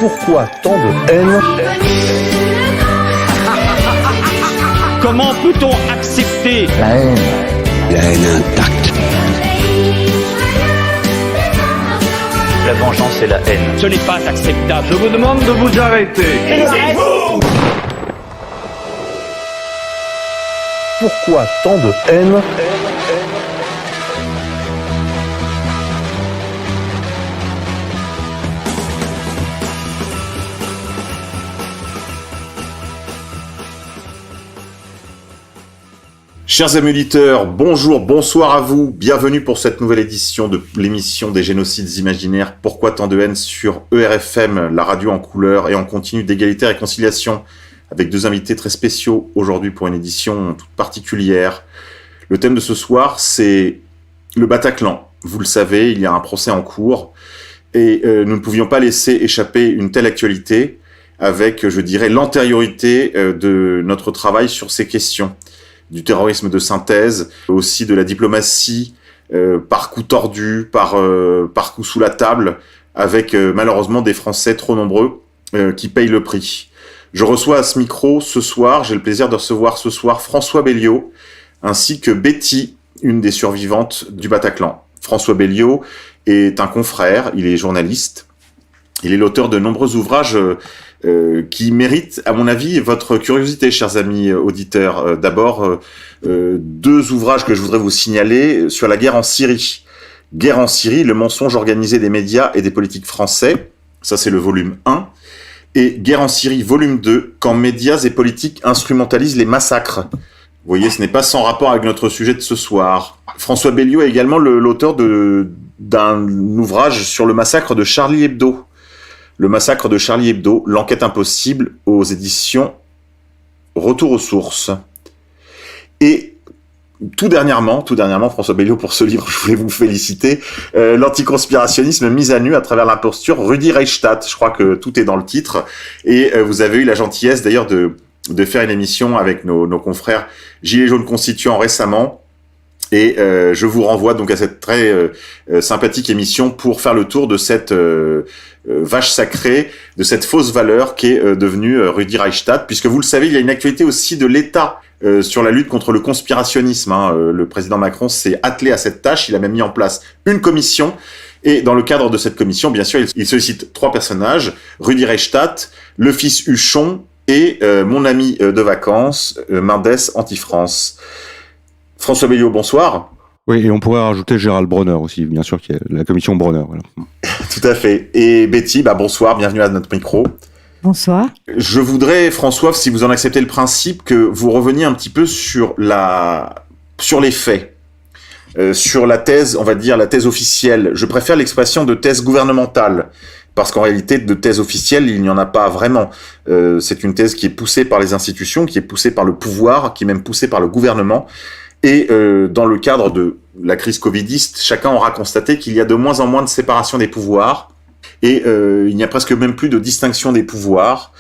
Pourquoi tant de haine? Comment peut-on accepter La haine. La haine intacte. La vengeance et la haine. Ce n'est pas acceptable. Je vous demande de vous arrêter. Pourquoi tant de haine? Chers amis auditeurs, bonjour, bonsoir à vous, bienvenue pour cette nouvelle édition de l'émission des génocides imaginaires. Pourquoi tant de haine sur ERFM, la radio en couleur et en continu d'égalité et réconciliation, avec deux invités très spéciaux aujourd'hui pour une édition toute particulière. Le thème de ce soir, c'est le Bataclan. Vous le savez, il y a un procès en cours et nous ne pouvions pas laisser échapper une telle actualité avec, je dirais, l'antériorité de notre travail sur ces questions. Du terrorisme de synthèse, aussi de la diplomatie par coup tordu, par coup sous la table, avec malheureusement des Français trop nombreux qui payent le prix. Je reçois à ce micro ce soir, j'ai le plaisir de recevoir ce soir François Belliot, ainsi que Betty, une des survivantes du Bataclan. François Belliot est un confrère, il est journaliste, il est l'auteur de nombreux ouvrages qui méritent, à mon avis, votre curiosité, chers amis auditeurs. D'abord, deux ouvrages que je voudrais vous signaler sur la guerre en Syrie. Guerre en Syrie, le mensonge organisé des médias et des politiques français. Ça, c'est le volume 1. Et Guerre en Syrie, volume 2, quand médias et politiques instrumentalisent les massacres. Vous voyez, ce n'est pas sans rapport avec notre sujet de ce soir. François Belliot est également l'auteur d'un ouvrage sur le massacre de Charlie Hebdo. Le massacre de Charlie Hebdo, l'enquête impossible aux éditions Retour aux sources. Et tout dernièrement, François Belliot, pour ce livre, je voulais vous féliciter, l'anticonspirationnisme mis à nu à travers l'imposture Rudi Reichstadt. Je crois que tout est dans le titre. Et vous avez eu la gentillesse d'ailleurs de faire une émission avec nos confrères Gilets jaunes constituants récemment. Et je vous renvoie donc à cette très sympathique émission pour faire le tour de cette vache sacrée, de cette fausse valeur qui est devenue Rudi Reichstadt, puisque vous le savez, il y a une actualité aussi de l'État sur la lutte contre le conspirationnisme. Le président Macron s'est attelé à cette tâche, il a même mis en place une commission, et dans le cadre de cette commission, bien sûr, il sollicite trois personnages, Rudi Reichstadt, le fils Huchon et mon ami de vacances, Mendes Anti-France. François Belliot, bonsoir. Oui, et on pourrait rajouter Gérald Bronner aussi, bien sûr, qui est la commission Bronner. Voilà. Tout à fait. Et Betty, bonsoir, bienvenue à notre micro. Bonsoir. Je voudrais, François, si vous en acceptez le principe, que vous reveniez un petit peu sur les faits, sur la thèse, on va dire la thèse officielle. Je préfère l'expression de thèse gouvernementale, parce qu'en réalité, de thèse officielle, il n'y en a pas vraiment. C'est une thèse qui est poussée par les institutions, qui est poussée par le pouvoir, qui est même poussée par le gouvernement. Et dans le cadre de la crise covidiste, chacun aura constaté qu'il y a de moins en moins de séparation des pouvoirs et il n'y a presque même plus de distinction des pouvoirs,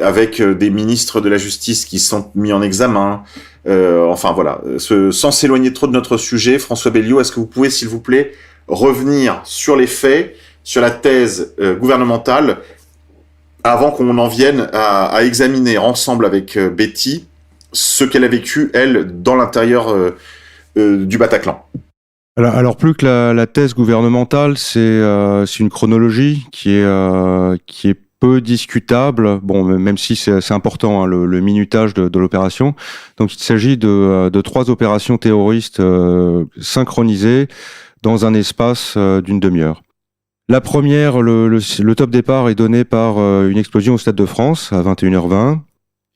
avec des ministres de la justice qui sont mis en examen. Enfin voilà, sans s'éloigner trop de notre sujet, François Belliot, est-ce que vous pouvez, s'il vous plaît, revenir sur les faits, sur la thèse gouvernementale, avant qu'on en vienne à examiner ensemble avec Betty ce qu'elle a vécu, elle, dans l'intérieur du Bataclan. Alors plus que la thèse gouvernementale, c'est une chronologie qui est peu discutable, bon, même si c'est important, le minutage de l'opération. Donc il s'agit de trois opérations terroristes synchronisées dans un espace d'une demi-heure. La première, le top départ est donné par une explosion au Stade de France à 21h20.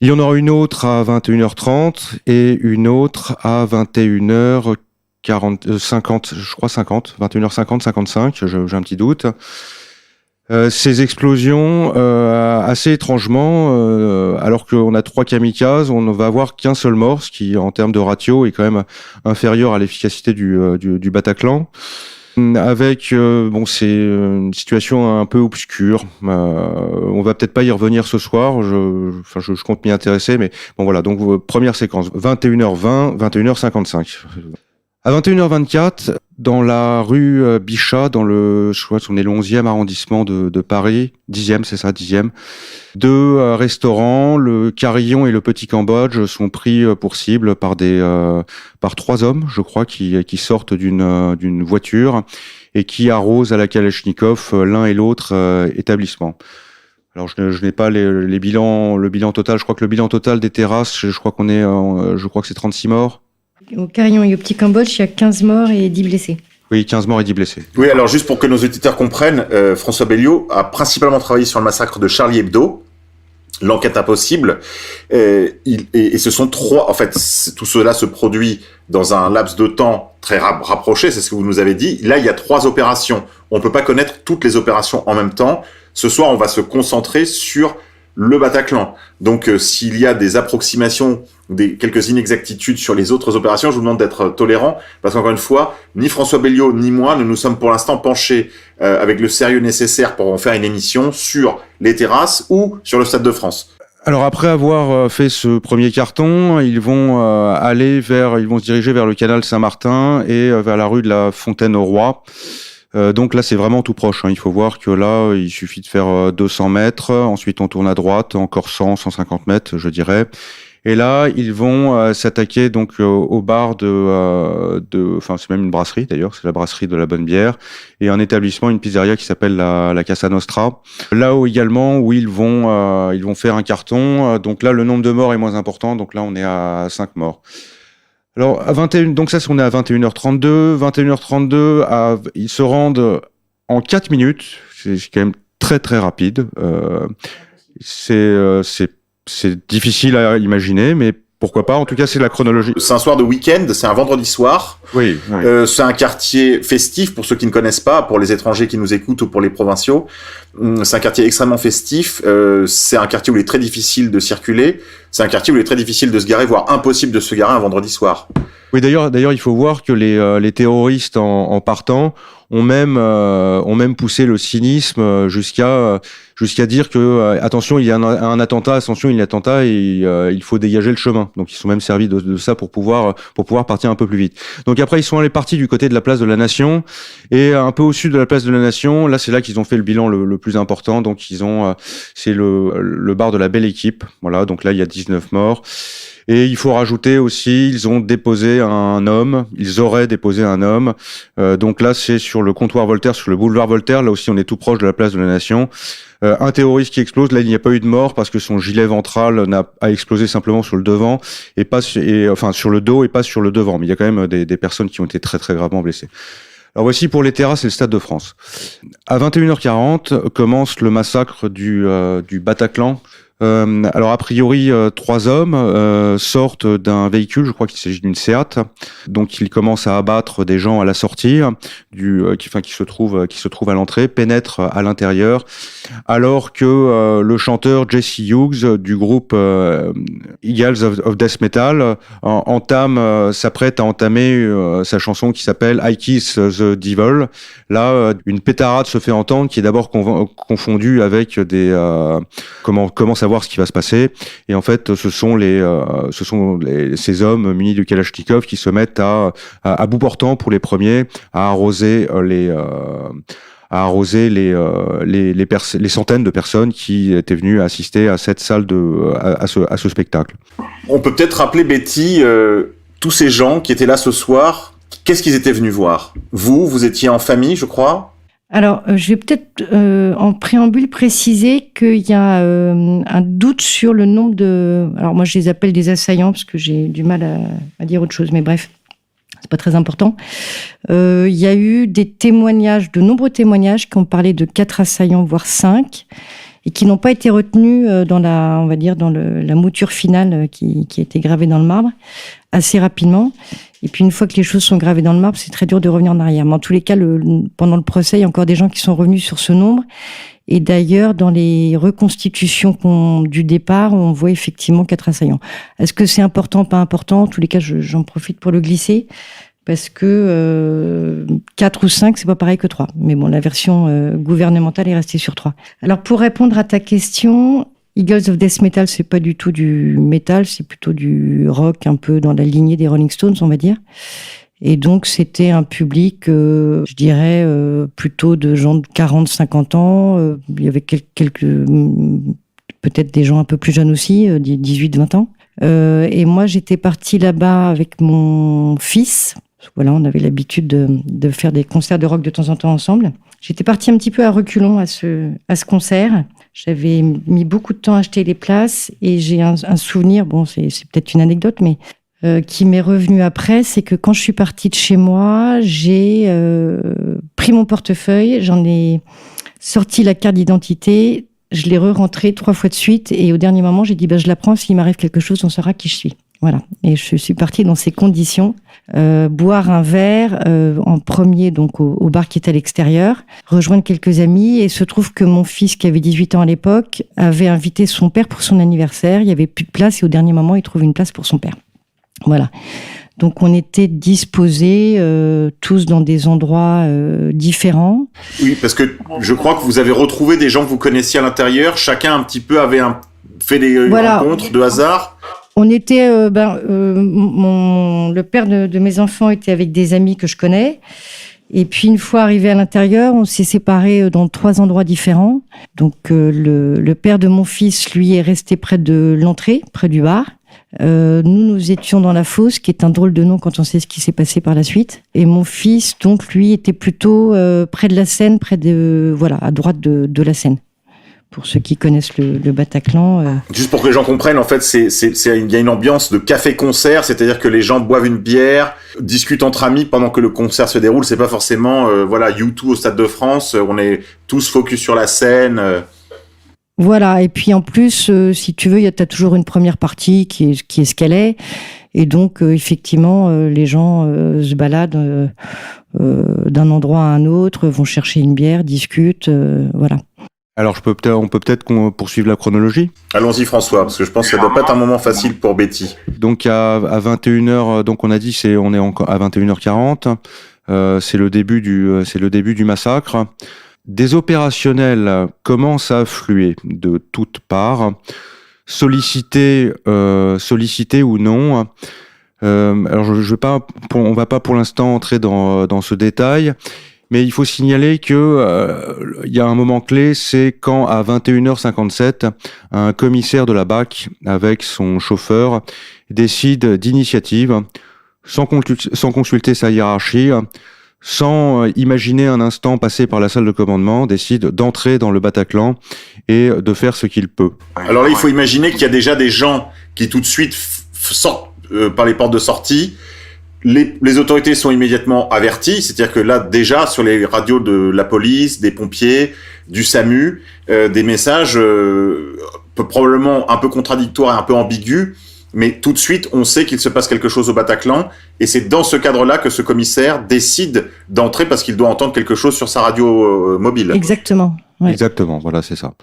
Il y en aura une autre à 21h30 et une autre à 21h50, je crois 21h50, 55, j'ai un petit doute. Ces explosions, assez étrangement, alors qu'on a 3 kamikazes, on ne va avoir qu'un seul mort, ce qui, en termes de ratio, est quand même inférieur à l'efficacité du Bataclan. Avec c'est une situation un peu obscure. On va peut-être pas y revenir ce soir. Je compte m'y intéresser, mais bon voilà. Donc première séquence 21h20, 21h55. À 21h24, dans la rue Bichat, je crois qu'on est le 11e arrondissement de Paris, 10e, c'est ça, 10e. Deux restaurants, le Carillon et le Petit Cambodge, sont pris pour cible par trois hommes, je crois, qui sortent d'une voiture et qui arrosent à la Kalachnikov l'un et l'autre établissement. Alors je n'ai pas le bilan total. Je crois que le bilan total des terrasses, je crois que c'est 36 morts. Au Carillon et au Petit Cambodge, il y a 15 morts et 10 blessés. Oui, 15 morts et 10 blessés. Oui, alors juste pour que nos auditeurs comprennent, François Belliot a principalement travaillé sur le massacre de Charlie Hebdo, l'enquête impossible, et ce sont trois, en fait, tout cela se produit dans un laps de temps très rapproché, c'est ce que vous nous avez dit. Là, il y a 3 opérations. On ne peut pas connaître toutes les opérations en même temps. Ce soir, on va se concentrer sur le Bataclan. Donc, s'il y a des approximations, quelques inexactitudes sur les autres opérations, je vous demande d'être tolérant, parce qu'encore une fois, ni François Belliot ni moi ne nous sommes pour l'instant penchés avec le sérieux nécessaire pour en faire une émission sur les terrasses ou sur le Stade de France. Alors après avoir fait ce premier carton, ils vont se diriger vers le canal Saint-Martin et vers la rue de la Fontaine-au-Roi. Donc là, c'est vraiment tout proche. Il faut voir que là, il suffit de faire 200 mètres. Ensuite, on tourne à droite, encore 150 mètres, je dirais. Et là, ils vont s'attaquer donc au bar enfin c'est même une brasserie d'ailleurs, c'est la brasserie de la Bonne Bière, et un établissement, une pizzeria qui s'appelle la Casa Nostra. Là où également où ils vont faire un carton. Donc là, le nombre de morts est moins important. Donc là, on est à 5 morts. Alors, donc ça, on est à 21h32. 21h32, ils se rendent en 4 minutes. C'est quand même très, très rapide. C'est difficile à imaginer, mais pourquoi pas. En tout cas, c'est la chronologie. C'est un soir de week-end, c'est un vendredi soir. Oui. C'est un quartier festif, pour ceux qui ne connaissent pas, pour les étrangers qui nous écoutent ou pour les provinciaux. C'est un quartier extrêmement festif. C'est un quartier où il est très difficile de circuler. C'est un quartier où il est très difficile de se garer, voire impossible de se garer un vendredi soir. Oui, d'ailleurs, il faut voir que les terroristes en partant ont même poussé le cynisme jusqu'à dire que attention, il y a un attentat, attention, il y a un attentat et il faut dégager le chemin. Donc ils sont même servis de ça pour pouvoir partir un peu plus vite. Donc après ils sont partis du côté de la place de la Nation et un peu au sud de la place de la Nation. Là, c'est là qu'ils ont fait le bilan le plus important. Donc c'est le bar de la Belle Équipe. Voilà, donc là il y a 19 morts. Et il faut rajouter aussi, ils auraient déposé un homme. Donc là, c'est sur le comptoir Voltaire, sur le boulevard Voltaire. Là aussi, on est tout proche de la place de la Nation. Un terroriste qui explose. Là, il n'y a pas eu de mort parce que son gilet ventral a explosé simplement sur le devant sur le dos et pas sur le devant. Mais il y a quand même des personnes qui ont été très très gravement blessées. Alors voici pour les terrasses et le Stade de France. À 21h40 commence le massacre du Bataclan. Alors a priori 3 hommes sortent d'un véhicule, je crois qu'il s'agit d'une Seat. Donc ils commencent à abattre des gens à la sortie qui se trouvent à l'entrée, pénètrent à l'intérieur, alors que le chanteur Jesse Hughes du groupe Eagles of Death Metal s'apprête à entamer sa chanson qui s'appelle I Kiss the Devil. Là, une pétarade se fait entendre qui est d'abord confondue avec comment savoir ce qui va se passer, et en fait ce sont ces hommes munis de Kalachnikov qui se mettent à bout portant pour les premiers à arroser les centaines de personnes qui étaient venues assister à cette salle à ce spectacle. On peut peut-être rappeler, Betty, tous ces gens qui étaient là ce soir, qu'est-ce qu'ils étaient venus voir? Vous étiez en famille, je crois? Alors, je vais peut-être en préambule préciser qu'il y a un doute sur le nombre de... Alors moi, je les appelle des assaillants parce que j'ai du mal à dire autre chose, mais bref, c'est pas très important. Il y a eu de nombreux témoignages qui ont parlé de 4 assaillants, voire 5, et qui n'ont pas été retenus dans la mouture finale qui a été gravée dans le marbre assez rapidement. Et puis une fois que les choses sont gravées dans le marbre, c'est très dur de revenir en arrière. Mais en tous les cas, pendant le procès, il y a encore des gens qui sont revenus sur ce nombre. Et d'ailleurs, dans les reconstitutions du départ, on voit effectivement 4 assaillants. Est-ce que c'est important, pas important? En tous les cas, j'en profite pour le glisser. Parce que 4 ou 5, c'est pas pareil que 3. Mais bon, la version gouvernementale est restée sur 3. Alors, pour répondre à ta question, Eagles of Death Metal, c'est pas du tout du métal, c'est plutôt du rock, un peu dans la lignée des Rolling Stones, on va dire. Et donc, c'était un public, je dirais, plutôt de gens de 40-50 ans. Il y avait quelques peut-être des gens un peu plus jeunes aussi, 18-20 ans. Et moi, j'étais partie là-bas avec mon fils. Voilà, on avait l'habitude de faire des concerts de rock de temps en temps ensemble. J'étais partie un petit peu à reculons à ce concert. J'avais mis beaucoup de temps à acheter les places et j'ai un souvenir, bon, c'est peut-être une anecdote, mais qui m'est revenu après, c'est que quand je suis partie de chez moi, j'ai pris mon portefeuille, j'en ai sorti la carte d'identité, je l'ai re-rentrée 3 fois de suite et au dernier moment, j'ai dit je la prends, s'il m'arrive quelque chose, on saura qui je suis. Voilà. Et je suis partie dans ces conditions, boire un verre en premier donc au bar qui était à l'extérieur, rejoindre quelques amis et se trouve que mon fils qui avait 18 ans à l'époque avait invité son père pour son anniversaire. Il y avait plus de place et au dernier moment, il trouve une place pour son père. Voilà. Donc on était disposés tous dans des endroits différents. Oui, parce que je crois que vous avez retrouvé des gens que vous connaissiez à l'intérieur. Chacun un petit peu avait fait des rencontres de hasard. On était, le père de mes enfants était avec des amis que je connais. Et puis une fois arrivé à l'intérieur, on s'est séparés dans 3 endroits différents. Donc le père de mon fils, lui, est resté près de l'entrée, près du bar. Nous étions dans la fosse, qui est un drôle de nom quand on sait ce qui s'est passé par la suite. Et mon fils, donc, lui, était plutôt près de la scène, à droite de la scène. Pour ceux qui connaissent le Bataclan. Juste pour que les gens comprennent, en fait, il y a une ambiance de café-concert, c'est-à-dire que les gens boivent une bière, discutent entre amis pendant que le concert se déroule. C'est pas forcément, U2 au Stade de France. On est tous focus sur la scène. Voilà. Et puis en plus, si tu veux, t'as toujours une première partie qui est ce qu'elle est. Et donc, effectivement, les gens se baladent d'un endroit à un autre, vont chercher une bière, discutent, voilà. Alors, on peut peut-être poursuivre la chronologie. Allons-y, François, parce que je pense que ça doit pas être un moment facile pour Betty. Donc, à 21h, donc on a dit, on est encore à 21h40. C'est le début du massacre. Des opérationnels commencent à affluer de toutes parts, sollicités ou non. Alors, on va pas pour l'instant entrer dans ce détail. Mais il faut signaler que y a un moment clé, c'est quand à 21h57, un commissaire de la BAC avec son chauffeur décide d'initiative, sans consulter sa hiérarchie, sans imaginer un instant passer par la salle de commandement, décide d'entrer dans le Bataclan et de faire ce qu'il peut. Alors là, il faut imaginer qu'il y a déjà des gens qui tout de suite sortent par les portes de sortie. Les autorités sont immédiatement averties, c'est-à-dire que là, déjà, sur les radios de la police, des pompiers, du SAMU, des messages probablement un peu contradictoires et un peu ambigus, mais tout de suite, on sait qu'il se passe quelque chose au Bataclan, et c'est dans ce cadre-là que ce commissaire décide d'entrer parce qu'il doit entendre quelque chose sur sa radio mobile. Exactement. Ouais. Exactement, voilà, c'est ça.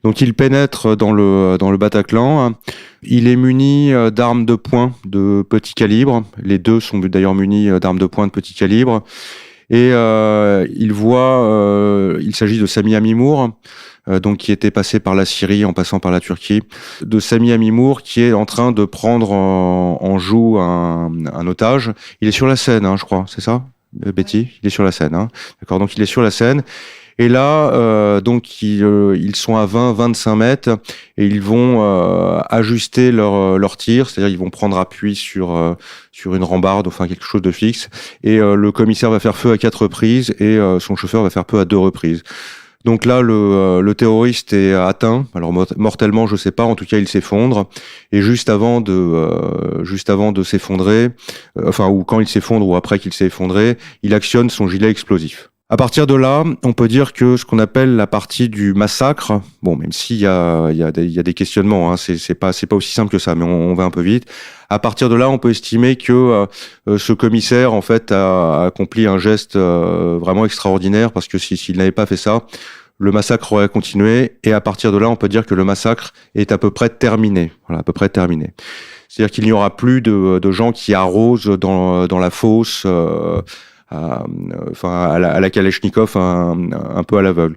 Donc il pénètre dans le Bataclan. Il est muni d'armes de poing de petit calibre. Les deux sont d'ailleurs munis d'armes de poing de petit calibre. Et il s'agit de Sami Amimour, donc qui était passé par la Syrie en passant par la Turquie. De Sami Amimour qui est en train de prendre en joue un otage. Il est sur la scène, je crois, c'est ça, Betty ? Il est sur la scène, D'accord, donc il est sur la scène. Et là, donc ils sont à 20-25 mètres et ils vont ajuster leur tir, c'est-à-dire ils vont prendre appui sur une rambarde, enfin quelque chose de fixe. Et le commissaire va faire feu à 4 reprises et son chauffeur va faire feu à 2 reprises. Donc là, le terroriste est atteint. Alors mortellement, je sais pas. En tout cas, il s'effondre. Et juste avant de s'effondrer, ou quand il s'effondre ou après qu'il s'est effondré, il actionne son gilet explosif. À partir de là, on peut dire que ce qu'on appelle la partie du massacre, bon, même s'il y a des questionnements, c'est pas aussi simple que ça, mais on va un peu vite. À partir de là, on peut estimer que ce commissaire, en fait, a accompli un geste vraiment extraordinaire, parce que s'il n'avait pas fait ça, le massacre aurait continué, et à partir de là, on peut dire que le massacre est à peu près terminé. Voilà, à peu près terminé. C'est-à-dire qu'il n'y aura plus de gens qui arrosent dans la fosse, à la Kalachnikov, un peu à l'aveugle.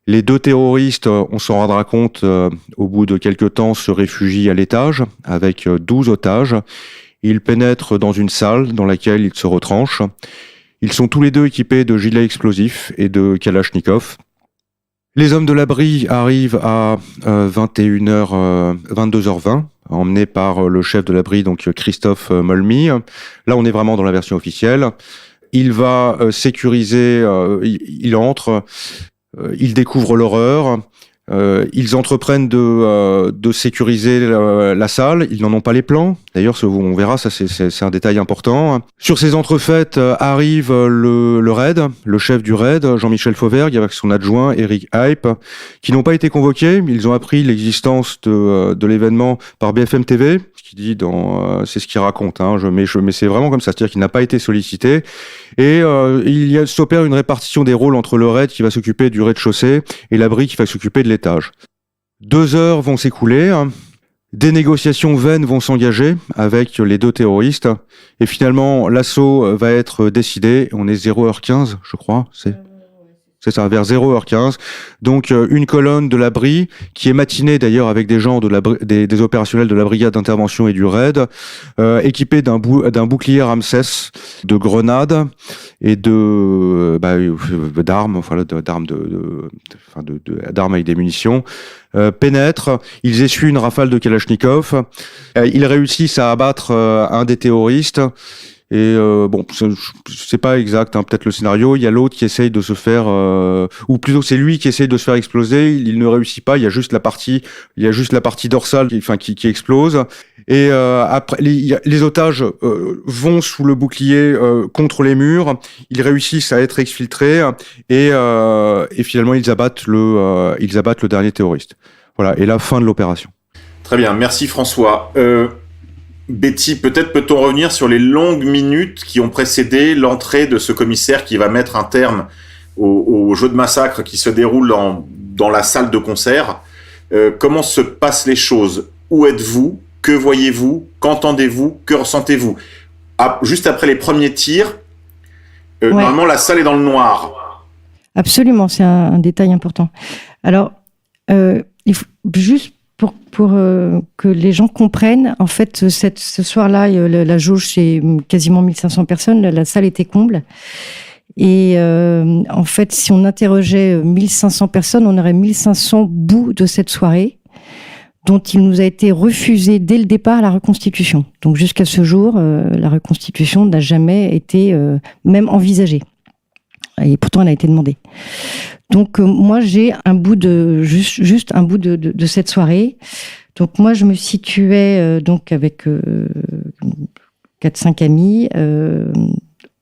Les 2 terroristes, on s'en rendra compte au bout de quelques temps, se réfugient à l'étage avec 12 otages. Ils pénètrent dans une salle dans laquelle ils se retranchent. Ils sont tous les deux équipés de gilets explosifs et de Kalachnikov. Les hommes de l'abri arrivent à 22h20, emmenés par le chef de l'abri, donc Christophe Molmy. Là, on est vraiment dans la version officielle. Il va sécuriser, il entre, il découvre l'horreur. Ils entreprennent de sécuriser la salle. Ils n'en ont pas les plans. D'ailleurs, on verra, ça c'est un détail important. Sur ces entrefaites arrive le raid, le chef du raid, Jean-Michel Fauvergue, avec son adjoint Eric Hype, qui n'ont pas été convoqués. Ils ont appris l'existence de l'événement par BFM TV. Ce qu'il dit c'est ce qu'il raconte. Mais c'est vraiment comme ça, c'est-à-dire qu'il n'a pas été sollicité. Et il s'opère une répartition des rôles entre le raid qui va s'occuper du rez-de-chaussée et l'abri qui va s'occuper de l'étage. 2 heures vont s'écouler, des négociations vaines vont s'engager avec les 2 terroristes, et finalement l'assaut va être décidé. On est 0h15, je crois, c'est ça, vers 0h15. Donc une colonne de l'abri, qui est matinée d'ailleurs avec des gens des opérationnels de la brigade d'intervention et du raid, équipée d'un bouclier Ramsès, de grenades et d'armes, d'armes avec des munitions, pénètrent. Ils essuient une rafale de Kalachnikov. Ils réussissent à abattre un des terroristes. Et c'est pas exact, peut-être le scénario. Il y a l'autre qui essaye de se faire, ou plutôt c'est lui qui essaye de se faire exploser. Il ne réussit pas. Il y a juste la partie dorsale qui explose. Et après, les otages vont sous le bouclier contre les murs. Ils réussissent à être exfiltrés et finalement ils abattent le dernier terroriste. Voilà. Et la fin de l'opération. Très bien, merci François. Betty, peut-être peut-on revenir sur les longues minutes qui ont précédé l'entrée de ce commissaire qui va mettre un terme au jeu de massacre qui se déroule dans la salle de concert. Comment se passent les choses? Où êtes-vous? Que voyez-vous? Qu'entendez-vous? Que ressentez-vous? Juste après les premiers tirs, normalement la salle est dans le noir. Absolument, c'est un détail important. Alors, il faut juste pour que les gens comprennent, en fait, ce soir-là, la jauge, c'est quasiment 1500 personnes, la salle était comble. Et en fait, si on interrogeait 1500 personnes, on aurait 1500 bouts de cette soirée, dont il nous a été refusé dès le départ la reconstitution. Donc jusqu'à ce jour, la reconstitution n'a jamais été même envisagée. Et pourtant, elle a été demandée. Donc moi, j'ai un bout juste un bout de cette soirée. Donc moi, je me situais donc avec 4-5 amis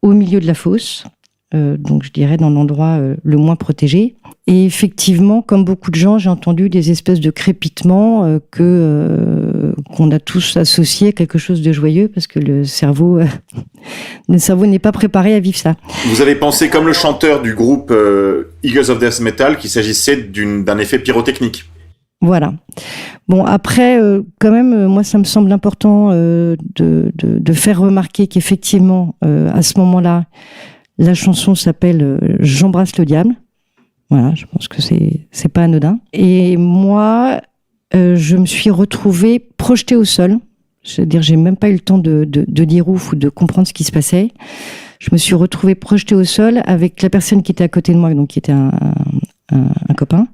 au milieu de la fosse. Donc je dirais dans l'endroit le moins protégé. Et effectivement, comme beaucoup de gens, j'ai entendu des espèces de crépitements qu'on a tous associés à quelque chose de joyeux, parce que le cerveau n'est pas préparé à vivre ça. Vous avez pensé, comme le chanteur du groupe Eagles of Death Metal, qu'il s'agissait d'un effet pyrotechnique. Voilà. Bon, après, quand même, moi, ça me semble important de faire remarquer qu'effectivement, à ce moment-là, la chanson s'appelle « J'embrasse le diable ». Voilà, je pense que c'est pas anodin. Et moi, je me suis retrouvée projetée au sol. C'est-à-dire, j'ai même pas eu le temps de dire ouf ou de comprendre ce qui se passait. Je me suis retrouvée projetée au sol avec la personne qui était à côté de moi, donc qui était un copain,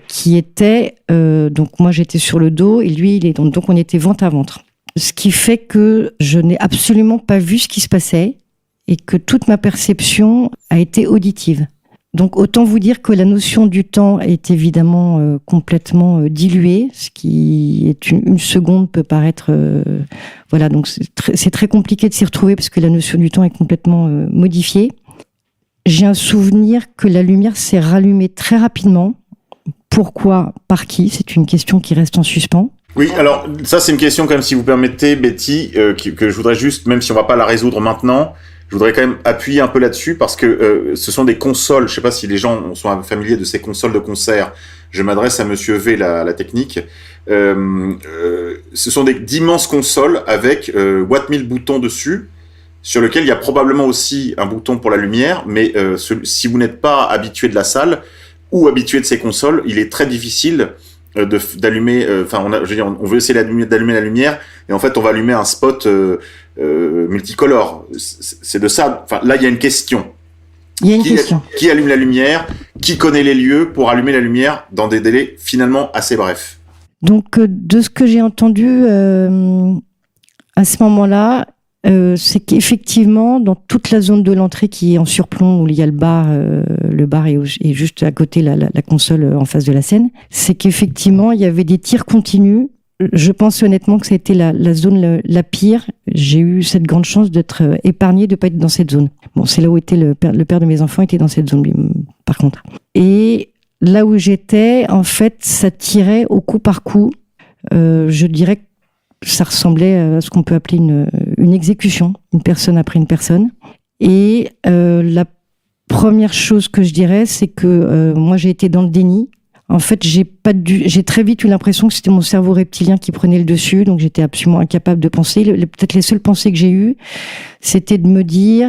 qui était donc moi j'étais sur le dos et lui il est donc on était ventre à ventre. Ce qui fait que je n'ai absolument pas vu ce qui se passait et que toute ma perception a été auditive. Donc autant vous dire que la notion du temps est évidemment complètement diluée, ce qui est une seconde peut paraître voilà, donc c'est très compliqué de s'y retrouver parce que la notion du temps est complètement modifiée. J'ai un souvenir que la lumière s'est rallumée très rapidement. Pourquoi? Par qui? C'est une question qui reste en suspens. Oui, alors ça c'est une question quand même, si vous permettez, Betty, que je voudrais juste, même si on va pas la résoudre maintenant, je voudrais quand même appuyer un peu là-dessus parce que ce sont des consoles. Je sais pas si les gens sont familiers de ces consoles de concert. Je m'adresse à Monsieur V, la technique. Ce sont d'immenses consoles avec Watt 1000 boutons dessus, sur lequel il y a probablement aussi un bouton pour la lumière. Mais si vous n'êtes pas habitué de la salle ou habitué de ces consoles, il est très difficile d'allumer, on veut essayer d'allumer la lumière, et en fait, on va allumer un spot multicolore. C'est de ça. Enfin, là, il y a une question. Qui allume la lumière? Qui connaît les lieux pour allumer la lumière dans des délais finalement assez brefs? Donc, de ce que j'ai entendu à ce moment-là, c'est qu'effectivement, dans toute la zone de l'entrée qui est en surplomb, où il y a le bar est juste à côté la console en face de la scène, c'est qu'effectivement, il y avait des tirs continus. Je pense honnêtement que ça a été la zone la pire. J'ai eu cette grande chance d'être épargnée, de pas être dans cette zone. Bon, c'est là où était le père de mes enfants était dans cette zone, lui, par contre. Et là où j'étais, en fait, ça tirait au coup par coup. Je dirais que ça ressemblait à ce qu'on peut appeler une exécution, une personne après une personne. Et la première chose que je dirais, c'est que moi, j'ai été dans le déni. En fait, j'ai très vite eu l'impression que c'était mon cerveau reptilien qui prenait le dessus, donc j'étais absolument incapable de penser. Peut-être les seules pensées que j'ai eues, c'était de me dire,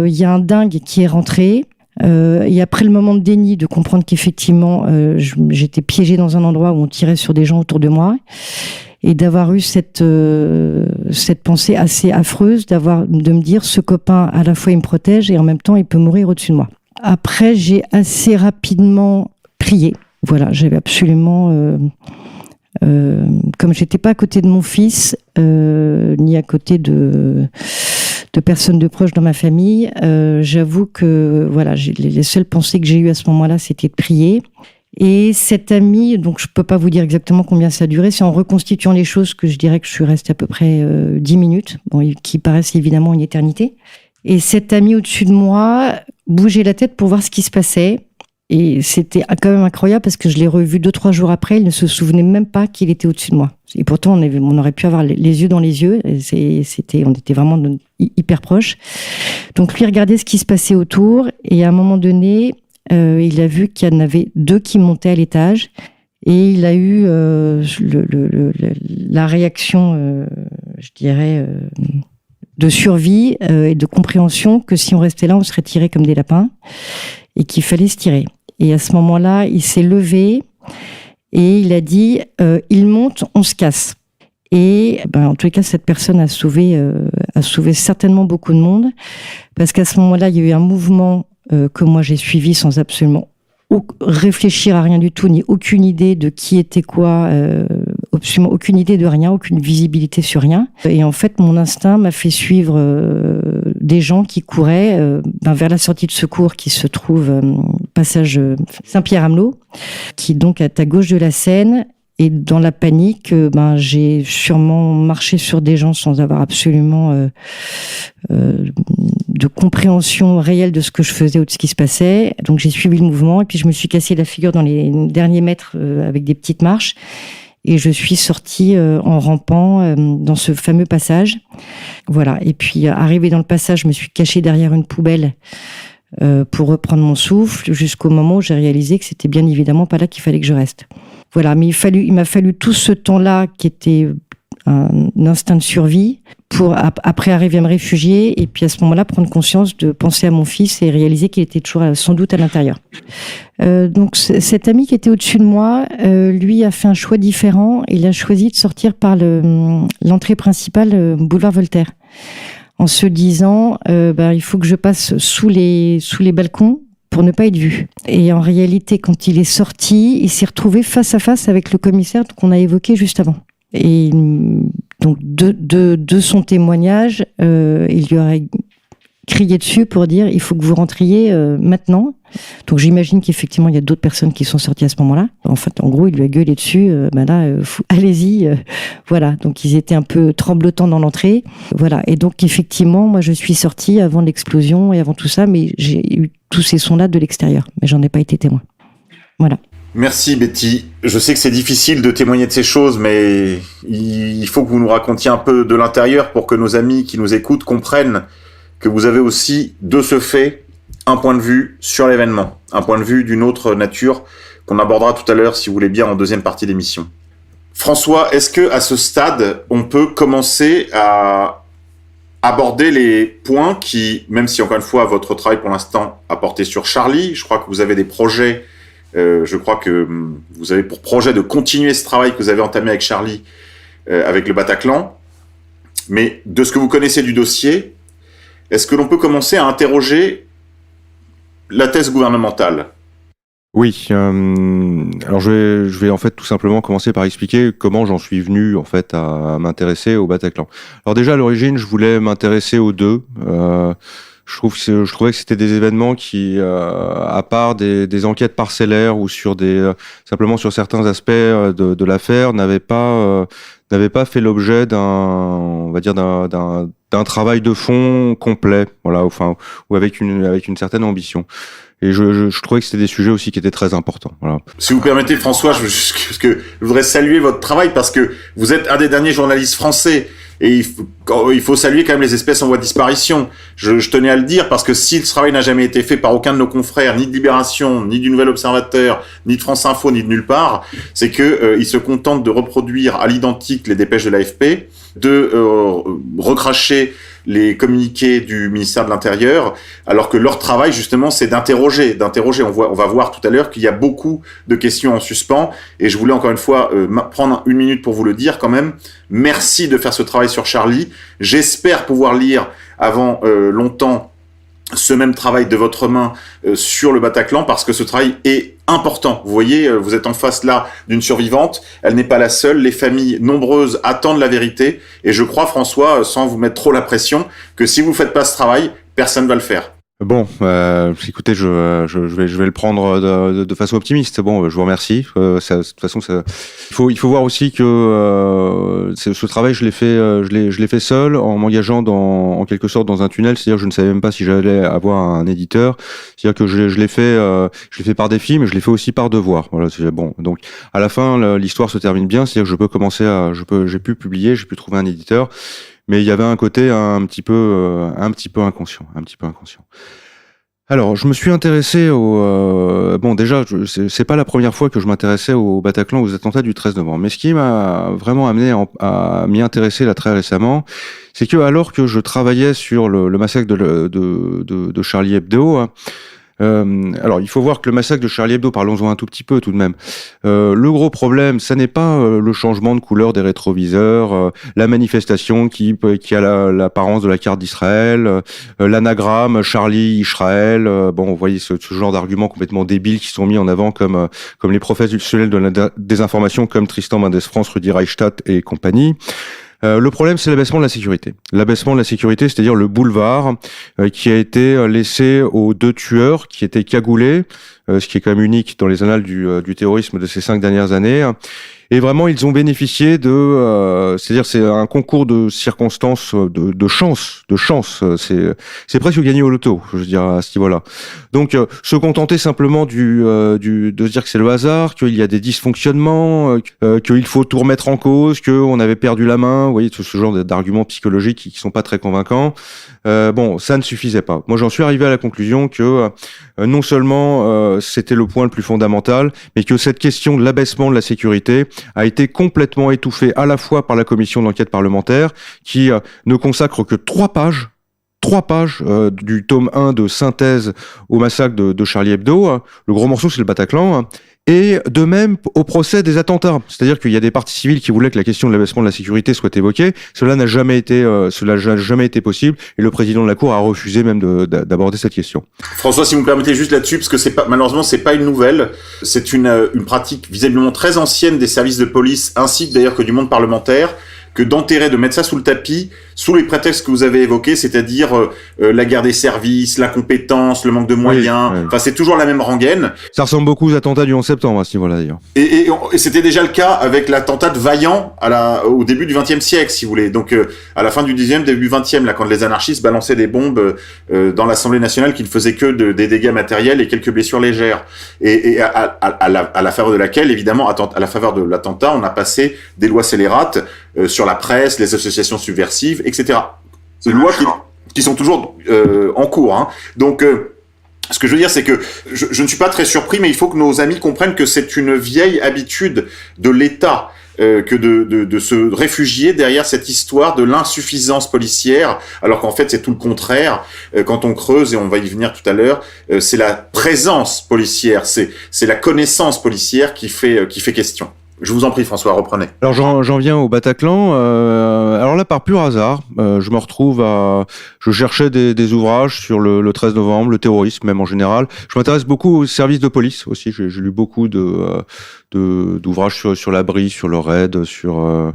il y a un dingue qui est rentré. Et après le moment de déni, de comprendre qu'effectivement, j'étais piégée dans un endroit où on tirait sur des gens autour de moi, et d'avoir eu cette pensée assez affreuse, de me dire, ce copain, à la fois, il me protège et en même temps, il peut mourir au-dessus de moi. Après, j'ai assez rapidement prié. Voilà, j'avais absolument, comme j'étais pas à côté de mon fils, ni à côté de personnes de proches dans ma famille, j'avoue que voilà, les seules pensées que j'ai eues à ce moment-là, c'était de prier. Et cette amie, donc je peux pas vous dire exactement combien ça a duré, c'est en reconstituant les choses que je dirais que je suis restée à peu près 10 minutes, qui paraissent évidemment une éternité. Et cette amie au-dessus de moi bougeait la tête pour voir ce qui se passait. Et c'était quand même incroyable parce que je l'ai revu 2-3 jours après, il ne se souvenait même pas qu'il était au-dessus de moi. Et pourtant, on aurait pu avoir les yeux dans les yeux. On était vraiment hyper proches. Donc lui regardait ce qui se passait autour et à un moment donné, il a vu qu'il y en avait 2 qui montaient à l'étage et il a eu la réaction, je dirais, de survie et de compréhension que si on restait là, on serait tirés comme des lapins et qu'il fallait se tirer. Et à ce moment-là, il s'est levé et il a dit il monte, on se casse. Et en tous les cas, cette personne a sauvé certainement beaucoup de monde parce qu'à ce moment-là, il y a eu un mouvement que moi j'ai suivi sans absolument réfléchir à rien du tout, ni aucune idée de qui était quoi, absolument aucune idée de rien, aucune visibilité sur rien. Et en fait, mon instinct m'a fait suivre des gens qui couraient vers la sortie de secours qui se trouve passage Saint-Pierre-Amelot, qui donc est à gauche de la Seine. Et dans la panique, j'ai sûrement marché sur des gens sans avoir absolument de compréhension réelle de ce que je faisais ou de ce qui se passait. Donc j'ai suivi le mouvement et puis je me suis cassé la figure dans les derniers mètres avec des petites marches. Et je suis sortie en rampant dans ce fameux passage. Voilà. Et puis arrivée dans le passage, je me suis cachée derrière une poubelle pour reprendre mon souffle jusqu'au moment où j'ai réalisé que c'était bien évidemment pas là qu'il fallait que je reste. Voilà, mais il m'a fallu tout ce temps-là qui était un instinct de survie pour après arriver à me réfugier et puis à ce moment-là prendre conscience de penser à mon fils et réaliser qu'il était toujours sans doute à l'intérieur. Donc cet ami qui était au-dessus de moi, lui a fait un choix différent. Il a choisi de sortir par l'entrée principale, boulevard Voltaire, en se disant il faut que je passe sous les balcons pour ne pas être vu. Et en réalité, quand il est sorti, il s'est retrouvé face à face avec le commissaire qu'on a évoqué juste avant. Et donc, de son témoignage, il lui aurait crié dessus pour dire « il faut que vous rentriez maintenant ». Donc j'imagine qu'effectivement, il y a d'autres personnes qui sont sorties à ce moment-là. En fait, en gros, il lui a gueulé dessus allez-y. Voilà, donc ils étaient un peu tremblotants dans l'entrée. Voilà, et donc effectivement, moi, je suis sortie avant l'explosion et avant tout ça, mais j'ai eu tous ces sons-là de l'extérieur. Mais j'en ai pas été témoin. Voilà. Merci Betty. Je sais que c'est difficile de témoigner de ces choses, mais il faut que vous nous racontiez un peu de l'intérieur pour que nos amis qui nous écoutent comprennent que vous avez aussi, de ce fait, un point de vue sur l'événement, un point de vue d'une autre nature qu'on abordera tout à l'heure, si vous voulez bien, en deuxième partie d'émission. François, est-ce que à ce stade, on peut commencer à aborder les points qui, même si encore une fois, votre travail pour l'instant a porté sur Charlie, je crois que vous avez des projets Je crois que vous avez pour projet de continuer ce travail que vous avez entamé avec Charlie, avec le Bataclan. Mais de ce que vous connaissez du dossier, est-ce que l'on peut commencer à interroger la thèse gouvernementale ? Oui, alors je vais en fait tout simplement commencer par expliquer comment j'en suis venu en fait à m'intéresser au Bataclan. Alors déjà à l'origine, je voulais m'intéresser aux deux. Je trouvais que c'était des événements qui, à part des enquêtes parcellaires ou sur simplement sur certains aspects de l'affaire, n'avaient pas fait l'objet d'un travail de fond complet, voilà, enfin, ou avec une certaine ambition. Et je trouvais que c'était des sujets aussi qui étaient très importants. Voilà. Si vous permettez, François, je voudrais saluer votre travail parce que vous êtes un des derniers journalistes français et il faut saluer quand même les espèces en voie de disparition. Je tenais à le dire parce que si le travail n'a jamais été fait par aucun de nos confrères, ni de Libération, ni du Nouvel Observateur, ni de France Info, ni de nulle part, c'est que ils se contentent de reproduire à l'identique les dépêches de l'AFP, de recracher les communiqués du ministère de l'Intérieur, alors que leur travail, justement, c'est d'interroger. On va voir tout à l'heure qu'il y a beaucoup de questions en suspens, et je voulais encore une fois prendre une minute pour vous le dire quand même. Merci de faire ce travail sur Charlie. J'espère pouvoir lire avant longtemps ce même travail de votre main sur le Bataclan, parce que ce travail est important. Vous voyez, vous êtes en face là d'une survivante, elle n'est pas la seule, les familles nombreuses attendent la vérité, et je crois, François, sans vous mettre trop la pression, que si vous ne faites pas ce travail, personne ne va le faire. Bon, écoutez, je vais le prendre de façon optimiste. Bon, je vous remercie. De toute façon, il faut voir aussi que ce travail, je l'ai fait seul, en m'engageant en quelque sorte dans un tunnel. C'est-à-dire, je ne savais même pas si j'allais avoir un éditeur. C'est-à-dire que je l'ai fait par défi, mais je l'ai fait aussi par devoir. Voilà, c'est bon. Donc, à la fin, l'histoire se termine bien. C'est-à-dire que j'ai pu publier, j'ai pu trouver un éditeur. Mais il y avait un côté un petit peu inconscient. Alors, je me suis intéressé déjà, c'est pas la première fois que je m'intéressais au Bataclan, aux attentats du 13 novembre. Mais ce qui m'a vraiment amené à m'y intéresser là très récemment, c'est que alors que je travaillais sur le massacre de Charlie Hebdo, alors, il faut voir que le massacre de Charlie Hebdo, parlons-en un tout petit peu tout de même. Le gros problème, ça n'est pas le changement de couleur des rétroviseurs, la manifestation qui a l'apparence de la carte d'Israël, l'anagramme Charlie Israël. Bon, vous voyez ce genre d'arguments complètement débiles qui sont mis en avant comme les professionnels de la désinformation comme Tristan Mendès-France, Rudi Reichstadt et compagnie. Le problème, c'est l'abaissement de la sécurité. L'abaissement de la sécurité, c'est-à-dire le boulevard qui a été laissé aux deux tueurs qui étaient cagoulés, ce qui est quand même unique dans les annales du terrorisme de ces 5 dernières années. Et vraiment, ils ont bénéficié c'est-à-dire c'est un concours de circonstances, de chance. C'est presque gagné au loto, je veux dire, à ce niveau-là. Donc, se contenter simplement de se dire que c'est le hasard, qu'il y a des dysfonctionnements, qu'il faut tout remettre en cause, qu'on avait perdu la main, vous voyez, ce genre d'arguments psychologiques qui sont pas très convaincants. Bon, ça ne suffisait pas. Moi, j'en suis arrivé à la conclusion que non seulement c'était le point le plus fondamental, mais que cette question de l'abaissement de la sécurité a été complètement étouffée à la fois par la commission d'enquête parlementaire qui ne consacre que 3 pages du tome 1 de synthèse au massacre de Charlie Hebdo. Le gros morceau, c'est le Bataclan. Et de même au procès des attentats. C'est-à-dire qu'il y a des parties civiles qui voulaient que la question de l'abaissement de la sécurité soit évoquée. Cela n'a jamais été possible. Et le président de la Cour a refusé même d'aborder cette question. François, si vous me permettez juste là-dessus, parce que malheureusement, c'est pas une nouvelle. C'est une pratique visiblement très ancienne des services de police, ainsi d'ailleurs que du monde parlementaire, que de mettre ça sous le tapis, sous les prétextes que vous avez évoqués, c'est-à-dire la guerre des services, l'incompétence, le manque de moyens. Oui. Enfin, c'est toujours la même rengaine. Ça ressemble beaucoup aux attentats du 11 septembre à ce niveau-là, d'ailleurs. Et c'était déjà le cas avec l'attentat de Vaillant au début du XXe siècle, si vous voulez. Donc, à la fin du XIXe, début XXe, là, quand les anarchistes balançaient des bombes dans l'Assemblée nationale qui ne faisaient que des dégâts matériels et quelques blessures légères. Et à la faveur de laquelle, évidemment, à la faveur de l'attentat, on a passé des lois scélérates sur la presse, les associations subversives, etc. Des lois qui sont toujours en cours. Hein. Donc, ce que je veux dire, c'est que je ne suis pas très surpris, mais il faut que nos amis comprennent que c'est une vieille habitude de l'État que de se réfugier derrière cette histoire de l'insuffisance policière, alors qu'en fait c'est tout le contraire. Quand on creuse, et on va y venir tout à l'heure, c'est la présence policière, c'est la connaissance policière qui fait question. Je vous en prie, François, reprenez. Alors j'en viens au Bataclan. Alors là, par pur hasard, je me retrouve je cherchais des ouvrages sur le 13 novembre, le terrorisme même en général. Je m'intéresse beaucoup aux services de police aussi. J'ai lu beaucoup d'ouvrages sur la BRI, sur le RAID, sur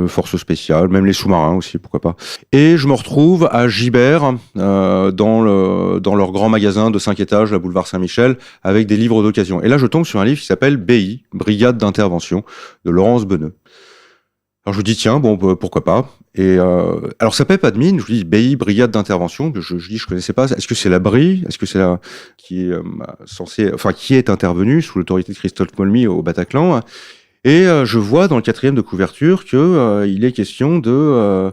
forces spéciales, même les sous-marins aussi, pourquoi pas. Et je me retrouve à Gibert, dans leur grand magasin de 5 étages, la boulevard Saint-Michel, avec des livres d'occasion. Et là, je tombe sur un livre qui s'appelle BI, Brigade d'intervention, de Laurence Beneux. Alors je me dis, tiens, bon, pourquoi pas. Et alors ça paie pas de mine, je me dis, BI, Brigade d'intervention, je dis, je connaissais pas. Est-ce que c'est la BRI? Est-ce que c'est qui est intervenu sous l'autorité de Christophe Molmy au Bataclan? Et je vois dans le 4e de couverture que il est question de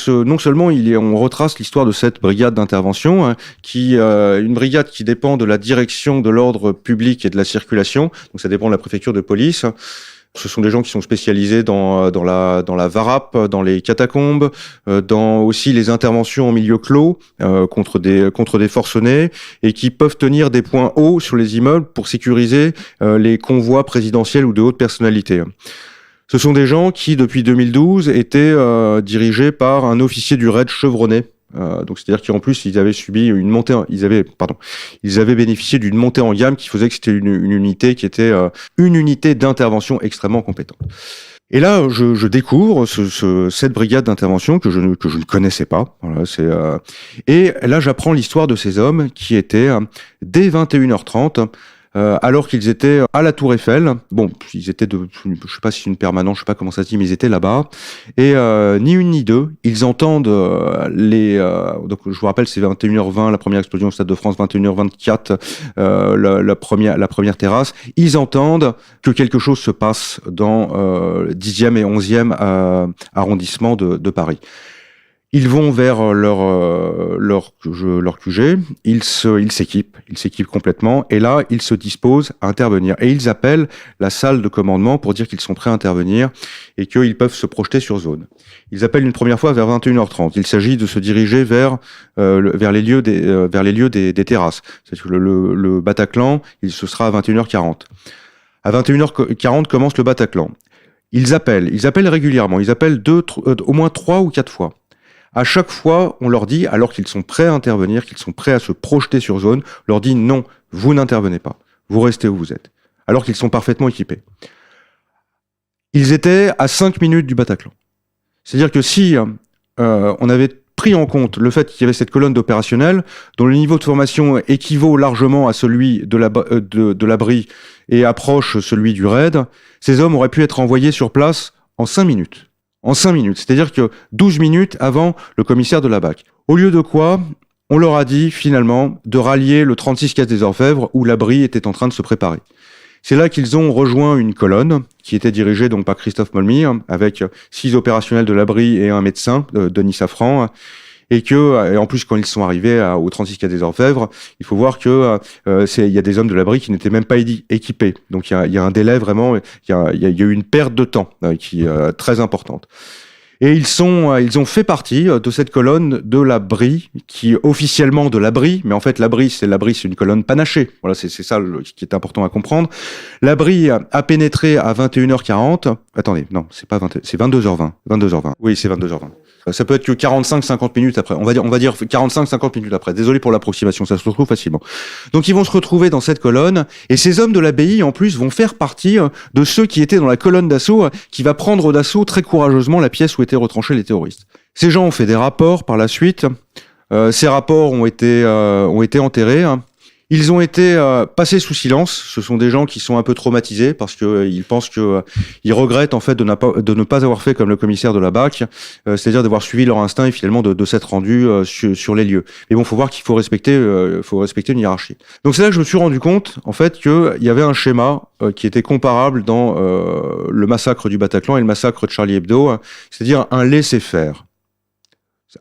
non seulement on retrace l'histoire de cette brigade d'intervention, une brigade qui dépend de la direction de l'ordre public et de la circulation, donc ça dépend de la préfecture de police. Ce sont des gens qui sont spécialisés dans la VARAP, dans les catacombes, dans aussi les interventions en milieu clos contre des forcenés, et qui peuvent tenir des points hauts sur les immeubles pour sécuriser les convois présidentiels ou de hautes personnalités. Ce sont des gens qui, depuis 2012, étaient dirigés par un officier du RAID chevronné. Donc c'est-à-dire qu'en plus ils avaient subi ils avaient bénéficié d'une montée en gamme qui faisait que c'était une unité qui était une unité d'intervention extrêmement compétente. Et là je découvre cette brigade d'intervention que je ne connaissais pas. Voilà, et là j'apprends l'histoire de ces hommes qui étaient dès 21h30 alors qu'ils étaient à la Tour Eiffel. Bon, ils étaient je sais pas si c'est une permanence, je sais pas comment ça se dit, mais ils étaient là-bas. Et ni une ni deux, ils entendent donc je vous rappelle, c'est 21h20 la première explosion au Stade de France, 21h24 la première terrasse. Ils entendent que quelque chose se passe dans 10e et 11e arrondissement de Paris. Ils vont vers leur QG, ils s'équipent complètement, et là, ils se disposent à intervenir. Et ils appellent la salle de commandement pour dire qu'ils sont prêts à intervenir et qu'ils peuvent se projeter sur zone. Ils appellent une première fois vers 21h30. Il s'agit de se diriger vers les lieux des terrasses. C'est que le Bataclan, ce sera à 21h40. À 21h40 commence le Bataclan. Ils appellent régulièrement. Ils appellent au moins 3 ou 4 fois. À chaque fois, on leur dit, alors qu'ils sont prêts à intervenir, qu'ils sont prêts à se projeter sur zone, on leur dit non, vous n'intervenez pas, vous restez où vous êtes, alors qu'ils sont parfaitement équipés. Ils étaient à 5 minutes du Bataclan. C'est-à-dire que si on avait pris en compte le fait qu'il y avait cette colonne d'opérationnels, dont le niveau de formation équivaut largement à celui de la BRI et approche celui du RAID, ces hommes auraient pu être envoyés sur place en 5 minutes. En 5 minutes, c'est-à-dire que 12 minutes avant le commissaire de la BAC. Au lieu de quoi, on leur a dit finalement de rallier le 36 quai des Orfèvres où la BRI était en train de se préparer. C'est là qu'ils ont rejoint une colonne qui était dirigée donc par Christophe Molmy, avec 6 opérationnels de la BRI et un médecin, Denis Safran, et en plus quand ils sont arrivés au 36 quai des Orfèvres, il faut voir que il y a des hommes de la BRI qui n'étaient même pas équipés. Donc il y a un délai vraiment, il y a eu une perte de temps qui est très importante. Et ils ont fait partie de cette colonne de la BRI, qui officiellement de la BRI, mais en fait la BRI c'est une colonne panachée. Voilà, c'est ça qui est important à comprendre. La BRI a pénétré à 21h40. Attendez, non, c'est 22h20. 22h20. Oui, c'est 22h20. Ça peut être que 45-50 minutes après. On va dire 45-50 minutes après. Désolé pour l'approximation, ça se retrouve facilement. Donc ils vont se retrouver dans cette colonne, et ces hommes de la BI en plus vont faire partie de ceux qui étaient dans la colonne d'assaut, qui va prendre d'assaut très courageusement la pièce où étaient retranchés les terroristes. Ces gens ont fait des rapports par la suite. Ces rapports ont été enterrés. Ils ont été passés sous silence. Ce sont des gens qui sont un peu traumatisés parce que ils pensent que ils regrettent en fait de ne pas avoir fait comme le commissaire de la BAC, c'est-à-dire d'avoir suivi leur instinct et finalement de s'être rendu sur les lieux. Mais bon, faut voir qu'il faut respecter une hiérarchie. Donc c'est là que je me suis rendu compte en fait que il y avait un schéma qui était comparable dans le massacre du Bataclan et le massacre de Charlie Hebdo, c'est-à-dire un laisser-faire.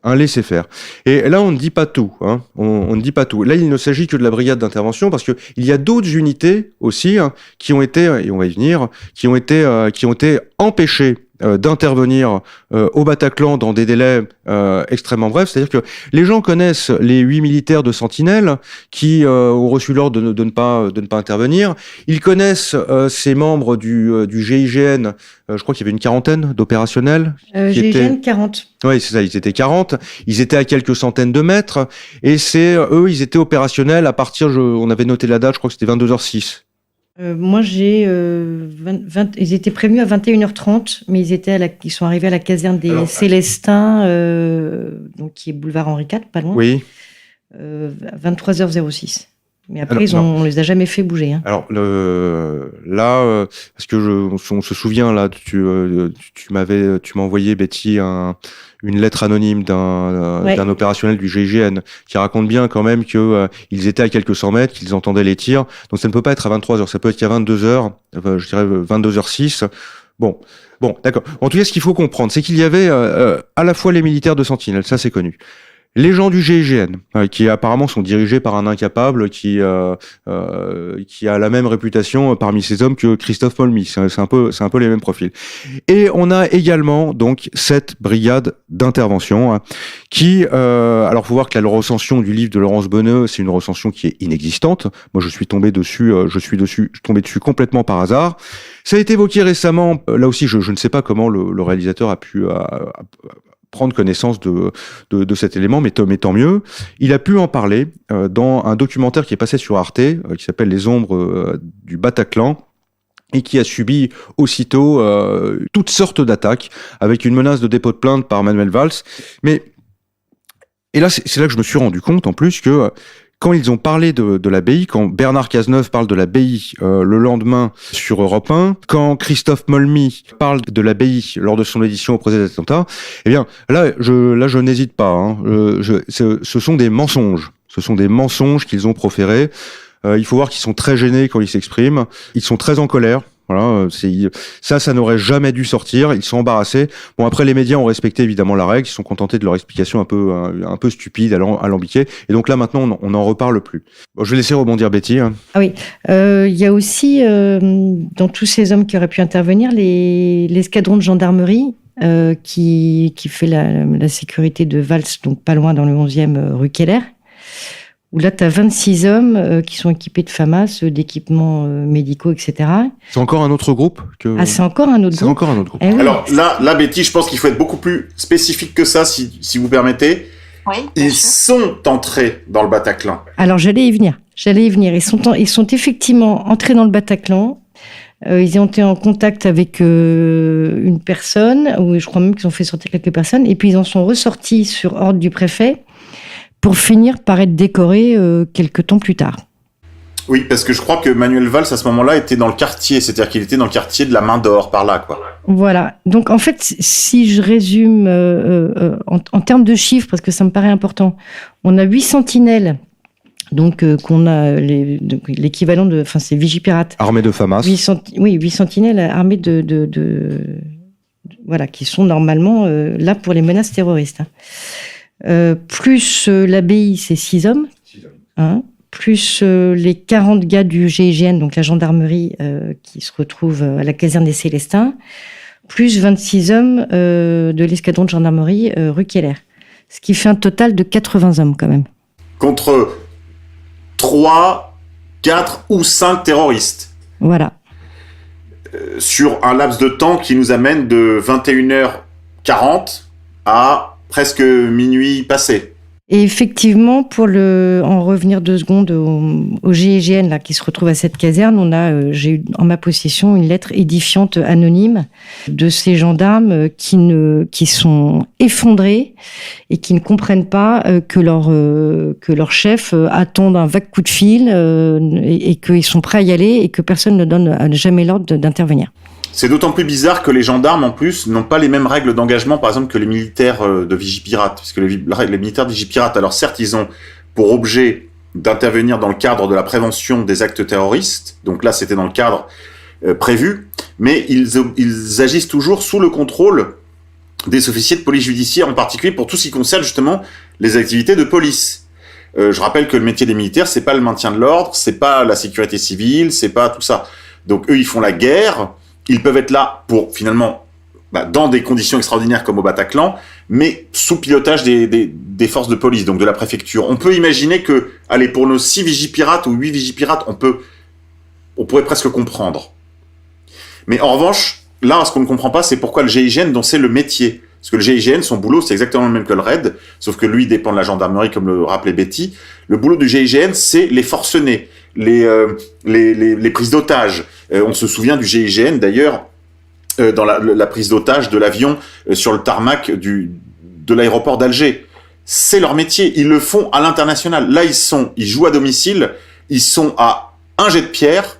Un laisser-faire. Et là, on ne dit pas tout. Hein. On ne dit pas tout. Là, il ne s'agit que de la brigade d'intervention parce que il y a d'autres unités aussi qui ont été, et on va y venir, qui ont été empêchées d'intervenir au Bataclan dans des délais extrêmement brefs. C'est-à-dire que les gens connaissent les 8 militaires de Sentinelle qui ont reçu l'ordre de ne pas intervenir. Ils connaissent ces membres du GIGN. Je crois qu'il y avait une quarantaine d'opérationnels. GIGN 40. Oui, c'est ça. Ils étaient 40. Ils étaient à quelques centaines de mètres. Et eux, ils étaient opérationnels à partir, on avait noté la date, je crois que c'était 22h06. Moi, ils étaient prévenus à 21h30, mais ils sont arrivés à la caserne des Célestins, donc qui est boulevard Henri IV, pas loin. Oui. 23h06. Mais après, on les a jamais fait bouger. Hein. Alors là, parce que on se souvient là, tu m'as envoyé, Betty, une lettre anonyme d'un opérationnel du GIGN qui raconte bien quand même que ils étaient à quelques 100 mètres, qu'ils entendaient les tirs. Donc ça ne peut pas être à 23h, ça peut être qu'à 22h, je dirais 22h06. Bon, d'accord. En tout cas, ce qu'il faut comprendre, c'est qu'il y avait à la fois les militaires de Sentinelle, ça c'est connu. Les gens du GIGN, qui apparemment sont dirigés par un incapable qui a la même réputation parmi ces hommes que Christophe Molmy. C'est un peu les mêmes profils. Et on a également donc cette brigade d'intervention qui, alors faut voir que la recension du livre de Laurence Bonneux, c'est une recension qui est inexistante. Moi, je suis tombé dessus complètement par hasard. Ça a été évoqué récemment. Là aussi, je ne sais pas comment le réalisateur a pu prendre connaissance de cet élément, mais tant mieux. Il a pu en parler dans un documentaire qui est passé sur Arte, qui s'appelle Les Ombres du Bataclan, et qui a subi aussitôt toutes sortes d'attaques, avec une menace de dépôt de plainte par Manuel Valls. Et là, c'est là que je me suis rendu compte, en plus, que quand ils ont parlé de l'abbaye, quand Bernard Cazeneuve parle de l'abbaye le lendemain sur Europe 1, quand Christophe Molmy parle de l'abbaye lors de son édition au procès des attentats, eh bien là je n'hésite pas. Hein. Ce sont des mensonges. Ce sont des mensonges qu'ils ont proférés. Il faut voir qu'ils sont très gênés quand ils s'expriment. Ils sont très en colère. Voilà, ça n'aurait jamais dû sortir. Ils sont embarrassés. Bon, après, les médias ont respecté évidemment la règle. Ils sont contentés de leur explication un peu stupide, alambiquée. Et donc là, maintenant, on n'en reparle plus. Bon, je vais laisser rebondir Betty. Hein. Ah oui. Il y a aussi, dans tous ces hommes qui auraient pu intervenir, l'escadron de gendarmerie qui fait la sécurité de Valls, donc pas loin dans le 11e rue Keller. Où là, tu as 26 hommes qui sont équipés de FAMAS, d'équipements médicaux, etc. C'est encore un autre groupe c'est encore un autre groupe. C'est encore un autre groupe. Eh oui. Alors là, Betty, je pense qu'il faut être beaucoup plus spécifique que ça, si vous permettez. Oui, Ils sont entrés dans le Bataclan. Alors, j'allais y venir. Ils sont effectivement entrés dans le Bataclan. Ils ont été en contact avec une personne, ou je crois même qu'ils ont fait sortir quelques personnes, et puis ils en sont ressortis sur ordre du préfet, pour finir par être décoré quelques temps plus tard. Oui, parce que je crois que Manuel Valls, à ce moment-là, était dans le quartier. C'est-à-dire qu'il était dans le quartier de la Main d'Or, par là, quoi. Voilà. Donc, en fait, si je résume en termes de chiffres, parce que ça me paraît important, on a 8 sentinelles, donc qu'on a l'équivalent de... Enfin, c'est Vigipirates. Armée de FAMAS. 8 sentinelles armées voilà, qui sont normalement là pour les menaces terroristes. Hein. Plus l'abbaye, c'est 6 hommes. Hein, plus les 40 gars du GIGN, donc la gendarmerie, qui se retrouvent à la caserne des Célestins, plus 26 hommes de l'escadron de gendarmerie rue Keller. Ce qui fait un total de 80 hommes, quand même. Contre 3, 4 ou 5 terroristes. Voilà. Sur un laps de temps qui nous amène de 21h40 à presque minuit passé. Et effectivement, pour en revenir 2 secondes au GIGN là, qui se retrouve à cette caserne, j'ai eu en ma possession une lettre édifiante anonyme de ces gendarmes qui sont effondrés et qui ne comprennent pas que leur chef attendent un vague coup de fil et qu'ils sont prêts à y aller et que personne ne donne jamais l'ordre d'intervenir. C'est d'autant plus bizarre que les gendarmes, en plus, n'ont pas les mêmes règles d'engagement, par exemple, que les militaires de Vigipirate. Puisque les militaires de Vigipirate, alors certes, ils ont pour objet d'intervenir dans le cadre de la prévention des actes terroristes. Donc là, c'était dans le cadre prévu. Mais ils agissent toujours sous le contrôle des officiers de police judiciaire, en particulier pour tout ce qui concerne justement les activités de police. Je rappelle que le métier des militaires, c'est pas le maintien de l'ordre, c'est pas la sécurité civile, c'est pas tout ça. Donc eux, ils font la guerre, ils peuvent être là pour finalement, dans des conditions extraordinaires comme au Bataclan, mais sous pilotage des forces de police, donc de la préfecture. On peut imaginer que, allez, pour nos 6 vigipirates ou 8 vigipirates, on pourrait presque comprendre. Mais en revanche, là, ce qu'on ne comprend pas, c'est pourquoi le GIGN, dont c'est le métier. Parce que le GIGN, son boulot, c'est exactement le même que le RAID, sauf que lui dépend de la gendarmerie, comme le rappelait Betty. Le boulot du GIGN, c'est les forcenés, les prises d'otages. On se souvient du GIGN, d'ailleurs, dans la prise d'otage de l'avion sur le tarmac de l'aéroport d'Alger. C'est leur métier, ils le font à l'international. Là, ils jouent à domicile, ils sont à un jet de pierre,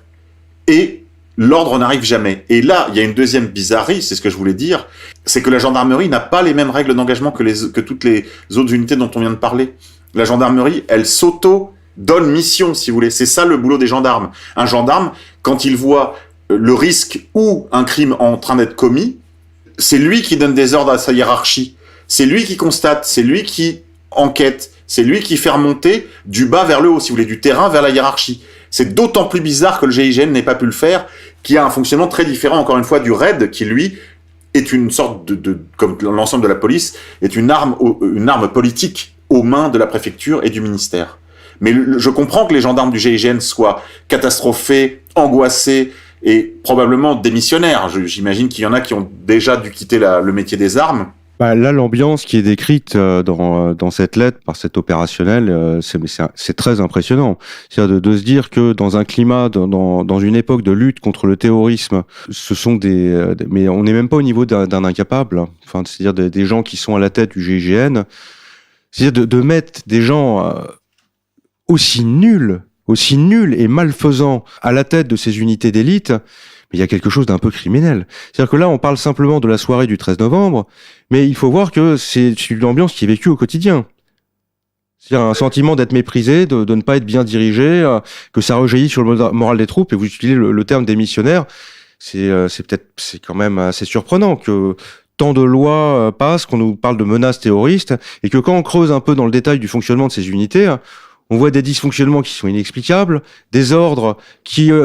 et l'ordre n'arrive jamais. Et là, il y a une deuxième bizarrerie, c'est ce que je voulais dire, c'est que la gendarmerie n'a pas les mêmes règles d'engagement que toutes les autres unités dont on vient de parler. La gendarmerie, elle s'auto-donne mission, si vous voulez. C'est ça le boulot des gendarmes. Un gendarme, quand il voit le risque ou un crime en train d'être commis, c'est lui qui donne des ordres à sa hiérarchie. C'est lui qui constate, c'est lui qui enquête, c'est lui qui fait remonter du bas vers le haut, si vous voulez, du terrain vers la hiérarchie. C'est d'autant plus bizarre que le GIGN n'ait pas pu le faire, qui a un fonctionnement très différent, encore une fois, du RAID, qui lui est une sorte comme l'ensemble de la police, est une arme politique aux mains de la préfecture et du ministère. Mais je comprends que les gendarmes du GIGN soient catastrophés, angoissés et probablement démissionnaires. J'imagine qu'il y en a qui ont déjà dû quitter le métier des armes. Là, l'ambiance qui est décrite dans cette lettre par cet opérationnel, c'est très impressionnant. C'est-à-dire de se dire que dans un climat, dans une époque de lutte contre le terrorisme, ce sont mais on n'est même pas au niveau d'un incapable. Enfin, c'est-à-dire des gens qui sont à la tête du GIGN. C'est-à-dire de mettre des gens aussi nuls et malfaisants à la tête de ces unités d'élite. Mais il y a quelque chose d'un peu criminel. C'est-à-dire que là, on parle simplement de la soirée du 13 novembre, mais il faut voir que c'est une ambiance qui est vécue au quotidien. C'est-à-dire un sentiment d'être méprisé, de ne pas être bien dirigé, que ça rejaillit sur le moral des troupes, et vous utilisez le terme démissionnaire, c'est quand même assez surprenant que tant de lois passent, qu'on nous parle de menaces terroristes, et que quand on creuse un peu dans le détail du fonctionnement de ces unités, on voit des dysfonctionnements qui sont inexplicables, des ordres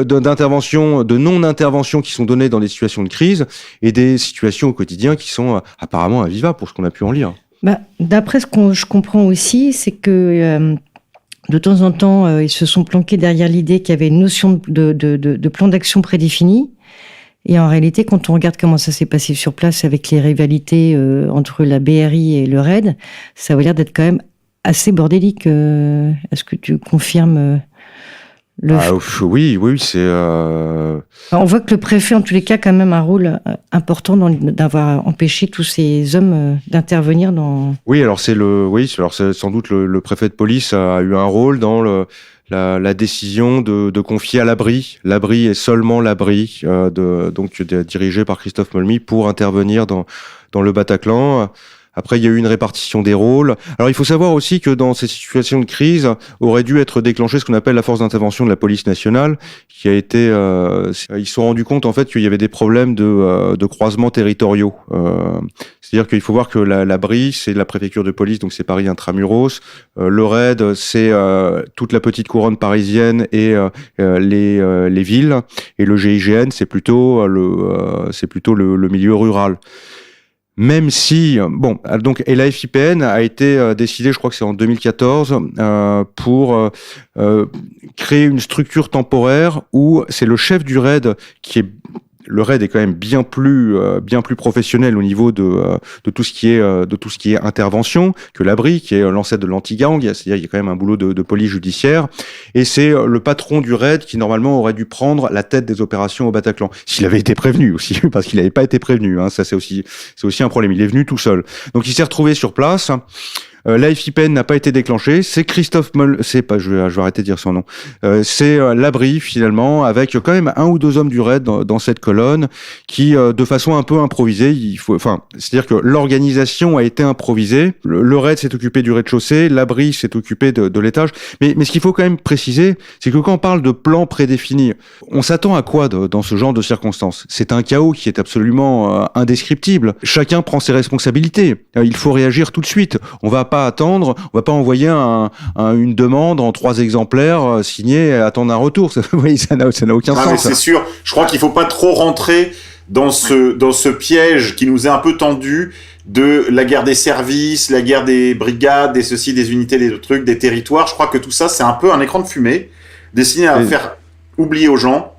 d'intervention, de non-intervention qui sont donnés dans des situations de crise, et des situations au quotidien qui sont apparemment invivables pour ce qu'on a pu en lire. D'après ce que je comprends aussi, c'est que de temps en temps, ils se sont planqués derrière l'idée qu'il y avait une notion de plan d'action prédéfini. Et en réalité, quand on regarde comment ça s'est passé sur place avec les rivalités entre la BRI et le RAID, ça avait l'air d'être quand même assez bordélique. Est-ce que tu confirmes Oui, c'est... On voit que le préfet, en tous les cas, a quand même un rôle important d'avoir empêché tous ces hommes d'intervenir dans... Oui, alors c'est sans doute le préfet de police a eu un rôle dans la décision de confier à l'abri et seulement l'abri, donc dirigé par Christophe Molmy, pour intervenir dans le Bataclan. Après, il y a eu une répartition des rôles. Alors, il faut savoir aussi que dans ces situations de crise, aurait dû être déclenché ce qu'on appelle la force d'intervention de la police nationale, qui a été... ils se sont rendus compte, en fait, qu'il y avait des problèmes de croisements territoriaux. C'est-à-dire qu'il faut voir que la BRI, c'est la préfecture de police, donc c'est Paris Intramuros. Le RAID, c'est toute la petite couronne parisienne et les villes. Et le GIGN, c'est plutôt le milieu rural. Même si, et la FIPN a été décidée, je crois que c'est en 2014, pour créer une structure temporaire où c'est le chef du RAID le RAID est quand même bien plus professionnel au niveau de tout ce qui est intervention que l'abri, qui est l'ancêtre de l'anti-gang. C'est-à-dire il y a quand même un boulot de police judiciaire, et c'est le patron du RAID qui normalement aurait dû prendre la tête des opérations au Bataclan, s'il avait été prévenu aussi, parce qu'il n'avait pas été prévenu. Ça c'est aussi un problème. Il est venu tout seul, donc il s'est retrouvé sur place. La FIPN n'a pas été déclenchée. C'est Christophe je vais arrêter de dire son nom. C'est l'abri finalement, avec quand même 1 ou 2 hommes du raid dans cette colonne, qui de façon un peu improvisée, c'est-à-dire que l'organisation a été improvisée. Le raid s'est occupé du rez-de-chaussée, l'abri s'est occupé de l'étage. Mais ce qu'il faut quand même préciser, c'est que quand on parle de plan prédéfini, on s'attend à quoi dans ce genre de circonstances? C'est un chaos qui est absolument indescriptible. Chacun prend ses responsabilités. Il faut réagir tout de suite. On va pas attendre, on va pas envoyer une demande en 3 exemplaires signée et attendre un retour. Oui, ça n'a aucun sens. Mais c'est sûr. Je crois qu'il faut pas trop rentrer dans ce piège qui nous est un peu tendu de la guerre des services, la guerre des brigades, des ceci, des unités, des trucs, des territoires. Je crois que tout ça, c'est un peu un écran de fumée destiné à faire oublier aux gens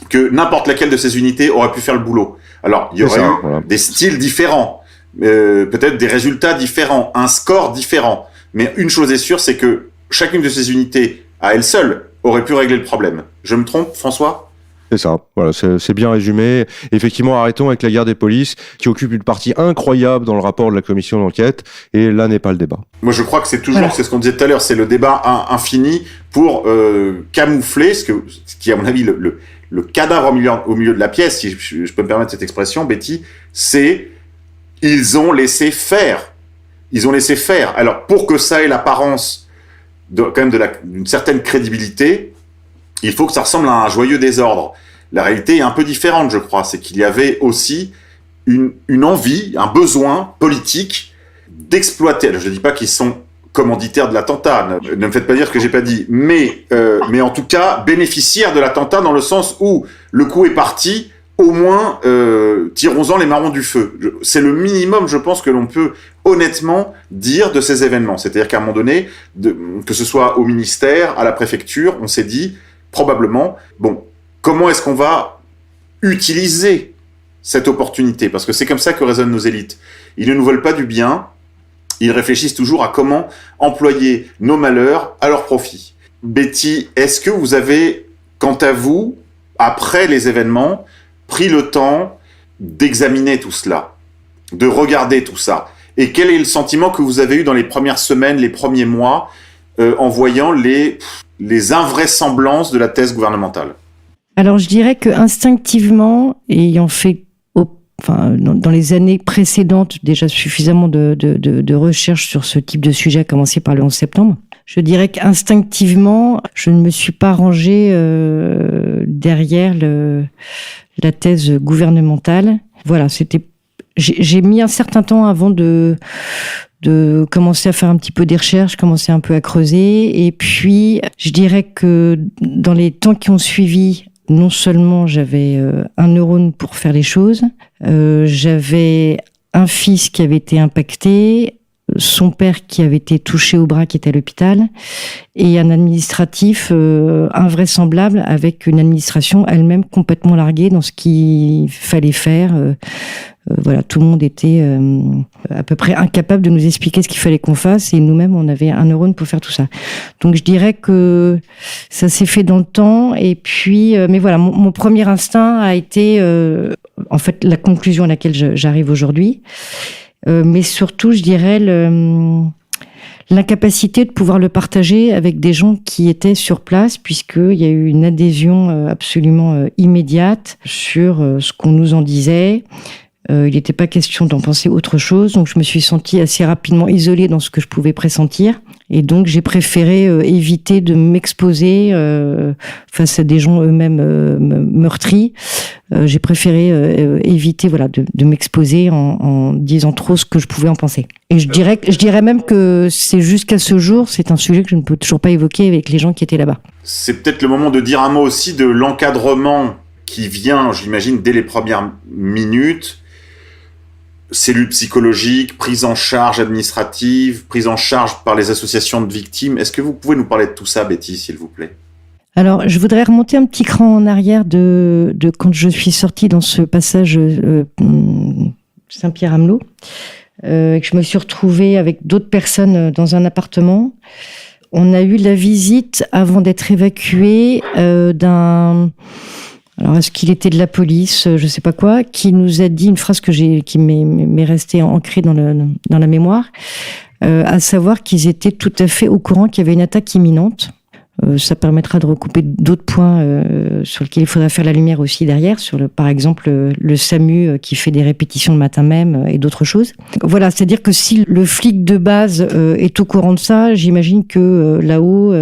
que n'importe laquelle de ces unités aurait pu faire le boulot. Alors, il y aurait des styles différents, peut-être des résultats différents, un score différent. Mais une chose est sûre, c'est que chacune de ces unités, à elle seule, aurait pu régler le problème. Je me trompe, François ? C'est ça, voilà, c'est bien résumé. Effectivement, arrêtons avec la guerre des polices, qui occupe une partie incroyable dans le rapport de la commission d'enquête, et là n'est pas le débat. Moi, je crois que c'est toujours, c'est ce qu'on disait tout à l'heure, c'est le débat infini pour camoufler ce qui est, à mon avis, le cadavre au milieu de la pièce, si je peux me permettre cette expression, Betty, c'est ils ont laissé faire. Ils ont laissé faire. Alors, pour que ça ait l'apparence quand même d'une certaine crédibilité, il faut que ça ressemble à un joyeux désordre. La réalité est un peu différente, je crois. C'est qu'il y avait aussi une envie, un besoin politique d'exploiter. Je ne dis pas qu'ils sont commanditaires de l'attentat. Ne me faites pas dire ce que j'ai pas dit. Mais en tout cas, bénéficiaires de l'attentat dans le sens où le coup est parti. Au moins, tirons-en les marrons du feu. C'est le minimum, je pense, que l'on peut honnêtement dire de ces événements. C'est-à-dire qu'à un moment donné, que ce soit au ministère, à la préfecture, on s'est dit, probablement, comment est-ce qu'on va utiliser cette opportunité? Parce que c'est comme ça que raisonnent nos élites. Ils ne nous veulent pas du bien, ils réfléchissent toujours à comment employer nos malheurs à leur profit. Betty, est-ce que vous avez, quant à vous, après les événements, pris le temps d'examiner tout cela, de regarder tout ça? Et quel est le sentiment que vous avez eu dans les premières semaines, les premiers mois, en voyant les invraisemblances de la thèse gouvernementale? Alors, je dirais que instinctivement, ayant fait dans les années précédentes déjà suffisamment de recherches sur ce type de sujet, à commencer par le 11 septembre, je dirais qu'instinctivement, je ne me suis pas rangée derrière la thèse gouvernementale. Voilà, j'ai mis un certain temps avant de commencer à faire un petit peu des recherches, commencer un peu à creuser. Et puis, je dirais que dans les temps qui ont suivi, non seulement j'avais un neurone pour faire les choses, j'avais un fils qui avait été impacté, son père qui avait été touché au bras, qui était à l'hôpital, et un administratif invraisemblable, avec une administration elle-même complètement larguée dans ce qu'il fallait faire. Voilà, tout le monde était à peu près incapable de nous expliquer ce qu'il fallait qu'on fasse, et nous-mêmes, on avait un neurone pour faire tout ça. Donc, je dirais que ça s'est fait dans le temps, et puis, mais voilà, mon premier instinct a été, en fait, la conclusion à laquelle j'arrive aujourd'hui, mais surtout, je dirais, l'incapacité de pouvoir le partager avec des gens qui étaient sur place, puisqu'il y a eu une adhésion absolument immédiate sur ce qu'on nous en disait. Il n'était pas question d'en penser autre chose, donc je me suis sentie assez rapidement isolée dans ce que je pouvais pressentir, et donc j'ai préféré éviter de m'exposer face à des gens eux-mêmes meurtris. J'ai préféré éviter de m'exposer en disant trop ce que je pouvais en penser. Et je dirais même que c'est jusqu'à ce jour, c'est un sujet que je ne peux toujours pas évoquer avec les gens qui étaient là-bas. C'est peut-être le moment de dire un mot aussi de l'encadrement qui vient, j'imagine, dès les premières minutes. Cellules psychologiques, prise en charge administrative, prise en charge par les associations de victimes. Est-ce que vous pouvez nous parler de tout ça, Betty, s'il vous plaît? Alors, je voudrais remonter un petit cran en arrière de quand je suis sortie dans ce passage Saint-Pierre-Amelot, que je me suis retrouvée avec d'autres personnes dans un appartement. On a eu la visite, avant d'être évacuée, d'un... Alors, est-ce qu'il était de la police, je sais pas quoi, qui nous a dit une phrase qui m'est restée ancrée dans la mémoire. à savoir qu'ils étaient tout à fait au courant qu'il y avait une attaque imminente. Ça permettra de recouper d'autres points sur lesquels il faudra faire la lumière aussi derrière, par exemple le SAMU qui fait des répétitions le matin même et d'autres choses. Voilà, c'est-à-dire que si le flic de base est au courant de ça, j'imagine que là-haut,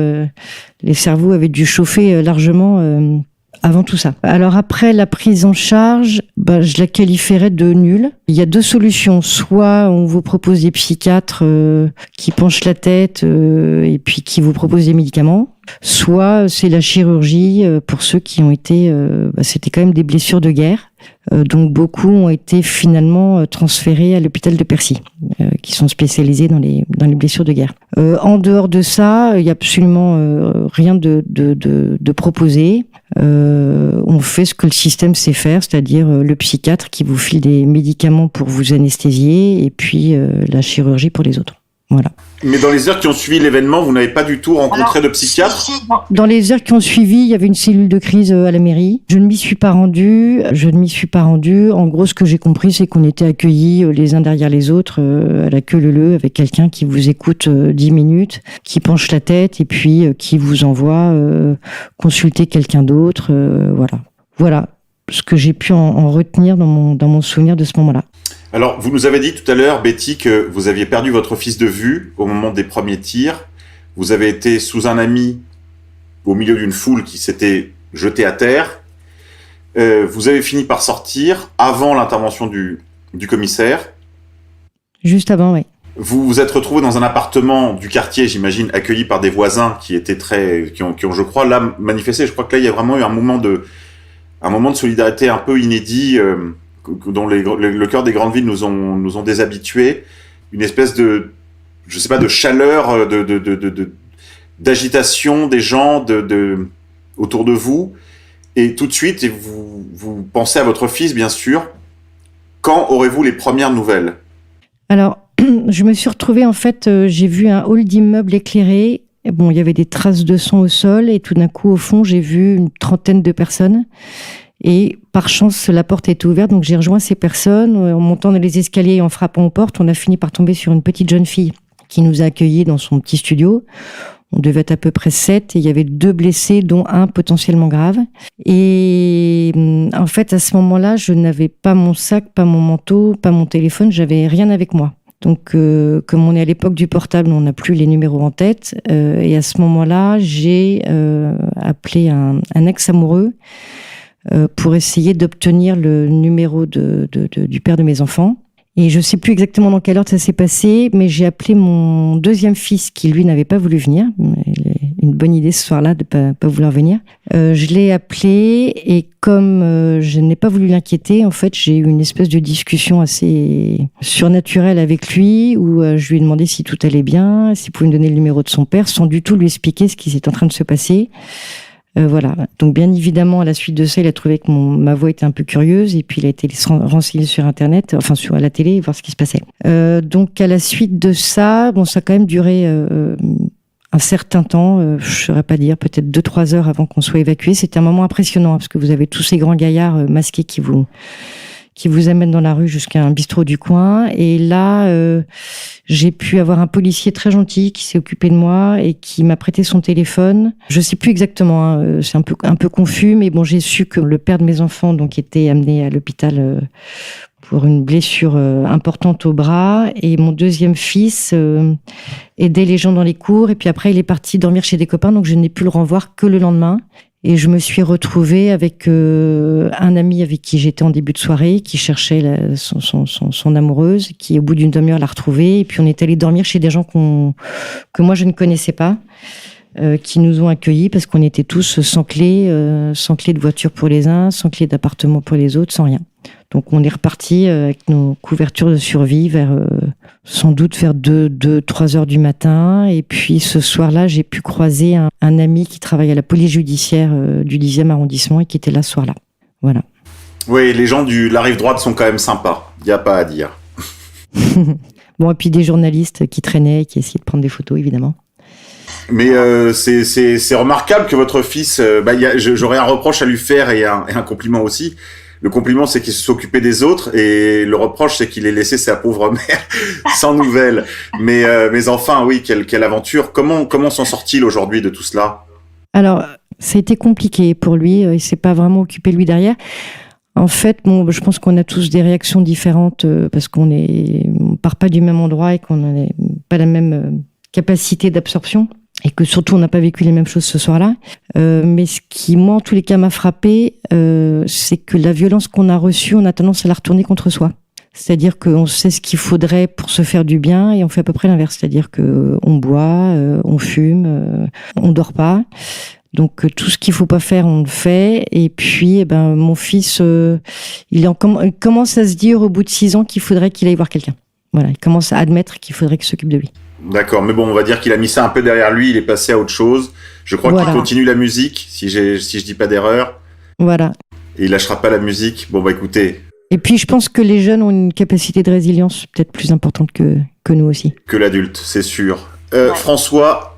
les cerveaux avaient dû chauffer largement avant tout ça. Alors après, la prise en charge, je la qualifierais de nulle. Il y a deux solutions. Soit on vous propose des psychiatres qui penchent la tête et puis qui vous proposent des médicaments. Soit c'est la chirurgie pour ceux qui ont été... c'était quand même des blessures de guerre. Donc beaucoup ont été finalement transférés à l'hôpital de Percy, qui sont spécialisés dans les blessures de guerre. En dehors de ça, il n'y a absolument rien de proposé. On fait ce que le système sait faire, c'est-à-dire le psychiatre qui vous file des médicaments pour vous anesthésier et puis la chirurgie pour les autres. Voilà. Mais dans les heures qui ont suivi l'événement, vous n'avez pas du tout rencontré de psychiatre ? Dans les heures qui ont suivi, il y avait une cellule de crise à la mairie. Je ne m'y suis pas rendue. En gros, ce que j'ai compris, c'est qu'on était accueillis les uns derrière les autres à la queue leu-leu avec quelqu'un qui vous écoute 10 minutes, qui penche la tête et puis qui vous envoie consulter quelqu'un d'autre. Voilà ce que j'ai pu en retenir dans mon souvenir de ce moment-là. Alors, vous nous avez dit tout à l'heure, Betty, que vous aviez perdu votre fils de vue au moment des premiers tirs. Vous avez été sous un ami au milieu d'une foule qui s'était jetée à terre. Vous avez fini par sortir avant l'intervention du commissaire. Juste avant, oui. Vous vous êtes retrouvé dans un appartement du quartier, j'imagine, accueilli par des voisins qui étaient qui ont, je crois, là, manifesté. Je crois que là, il y a vraiment eu un moment de solidarité un peu inédit, dont le cœur des grandes villes nous ont déshabitués, une espèce de, je sais pas, de chaleur, d'agitation des gens autour de vous, et tout de suite, et vous pensez à votre fils, bien sûr. Quand aurez-vous les premières nouvelles ? Alors, je me suis retrouvée, en fait, j'ai vu un hall d'immeubles éclairé. Bon, il y avait des traces de sang au sol, et tout d'un coup, au fond, j'ai vu une trentaine de personnes. Et par chance, la porte était ouverte, donc j'ai rejoint ces personnes. En montant dans les escaliers et en frappant aux portes, on a fini par tomber sur une petite jeune fille qui nous a accueillis dans son petit studio. On devait être à peu près 7 et il y avait 2 blessés, dont un potentiellement grave. Et en fait, à ce moment-là, je n'avais pas mon sac, pas mon manteau, pas mon téléphone, j'avais rien avec moi. Donc, comme on est à l'époque du portable, on n'a plus les numéros en tête. Et à ce moment-là, j'ai appelé un ex-amoureux pour essayer d'obtenir le numéro du père de mes enfants. Et je ne sais plus exactement dans quelle ordre ça s'est passé, mais j'ai appelé mon deuxième fils qui, lui, n'avait pas voulu venir. Une bonne idée ce soir-là de pas vouloir venir. Je l'ai appelé et comme je n'ai pas voulu l'inquiéter, en fait, j'ai eu une espèce de discussion assez surnaturelle avec lui où je lui ai demandé si tout allait bien, s'il pouvait me donner le numéro de son père, sans du tout lui expliquer ce qui s'était en train de se passer. Voilà. Donc, bien évidemment, à la suite de ça, il a trouvé que ma voix était un peu curieuse et puis il a été renseigné sur Internet, enfin, à la télé, voir ce qui se passait. Donc, à la suite de ça, ça a quand même duré un certain temps, je saurais pas dire, peut-être 2-3 heures avant qu'on soit évacué. C'était un moment impressionnant parce que vous avez tous ces grands gaillards masqués qui vous amènent dans la rue jusqu'à un bistrot du coin. Et là, j'ai pu avoir un policier très gentil qui s'est occupé de moi et qui m'a prêté son téléphone. Je sais plus exactement, c'est un peu confus, mais bon, j'ai su que le père de mes enfants donc était amené à l'hôpital pour une blessure importante au bras. Et mon deuxième fils aidait les gens dans les cours. Et puis après, il est parti dormir chez des copains, donc je n'ai pu le revoir que le lendemain. Et je me suis retrouvée avec un ami avec qui j'étais en début de soirée, qui cherchait son amoureuse, qui au bout d'une demi-heure l'a retrouvée. Et puis on est allé dormir chez des gens que moi je ne connaissais pas, qui nous ont accueillis parce qu'on était tous sans clé de voiture pour les uns, sans clé d'appartement pour les autres, sans rien. Donc on est reparti avec nos couvertures de survie sans doute vers 2-3 heures du matin. Et puis ce soir-là, j'ai pu croiser un ami qui travaille à la police judiciaire du 10e arrondissement et qui était là ce soir-là. Voilà. Oui, les gens de la rive droite sont quand même sympas. Il n'y a pas à dire. Bon, et puis des journalistes qui traînaient, qui essayaient de prendre des photos, évidemment. Mais c'est remarquable que votre fils... j'aurais un reproche à lui faire et un compliment aussi. Le compliment, c'est qu'il s'occupait des autres, et le reproche, c'est qu'il ait laissé sa pauvre mère sans nouvelles. Mais enfin, oui, quelle aventure. Comment s'en sort-il aujourd'hui de tout cela? Alors, ça a été compliqué pour lui. Il s'est pas vraiment occupé lui derrière. En fait, je pense qu'on a tous des réactions différentes parce qu'on part pas du même endroit et qu'on n'a pas la même capacité d'absorption. Et que surtout, on n'a pas vécu les mêmes choses ce soir-là. Mais ce qui, moi, en tous les cas, m'a frappé, c'est que la violence qu'on a reçue, on a tendance à la retourner contre soi. C'est-à-dire qu'on sait ce qu'il faudrait pour se faire du bien et on fait à peu près l'inverse. C'est-à-dire qu'on boit, on fume, on dort pas. Donc tout ce qu'il faut pas faire, on le fait. Et puis, mon fils, il commence à se dire au bout de 6 ans qu'il faudrait qu'il aille voir quelqu'un. Voilà, il commence à admettre qu'il faudrait qu'il s'occupe de lui. D'accord, mais bon, on va dire qu'il a mis ça un peu derrière lui, il est passé à autre chose. Je crois qu'il continue la musique, si je dis pas d'erreur. Voilà. Et il lâchera pas la musique. Bon, écoutez. Et puis, je pense que les jeunes ont une capacité de résilience peut-être plus importante que nous aussi. Que l'adulte, c'est sûr. François,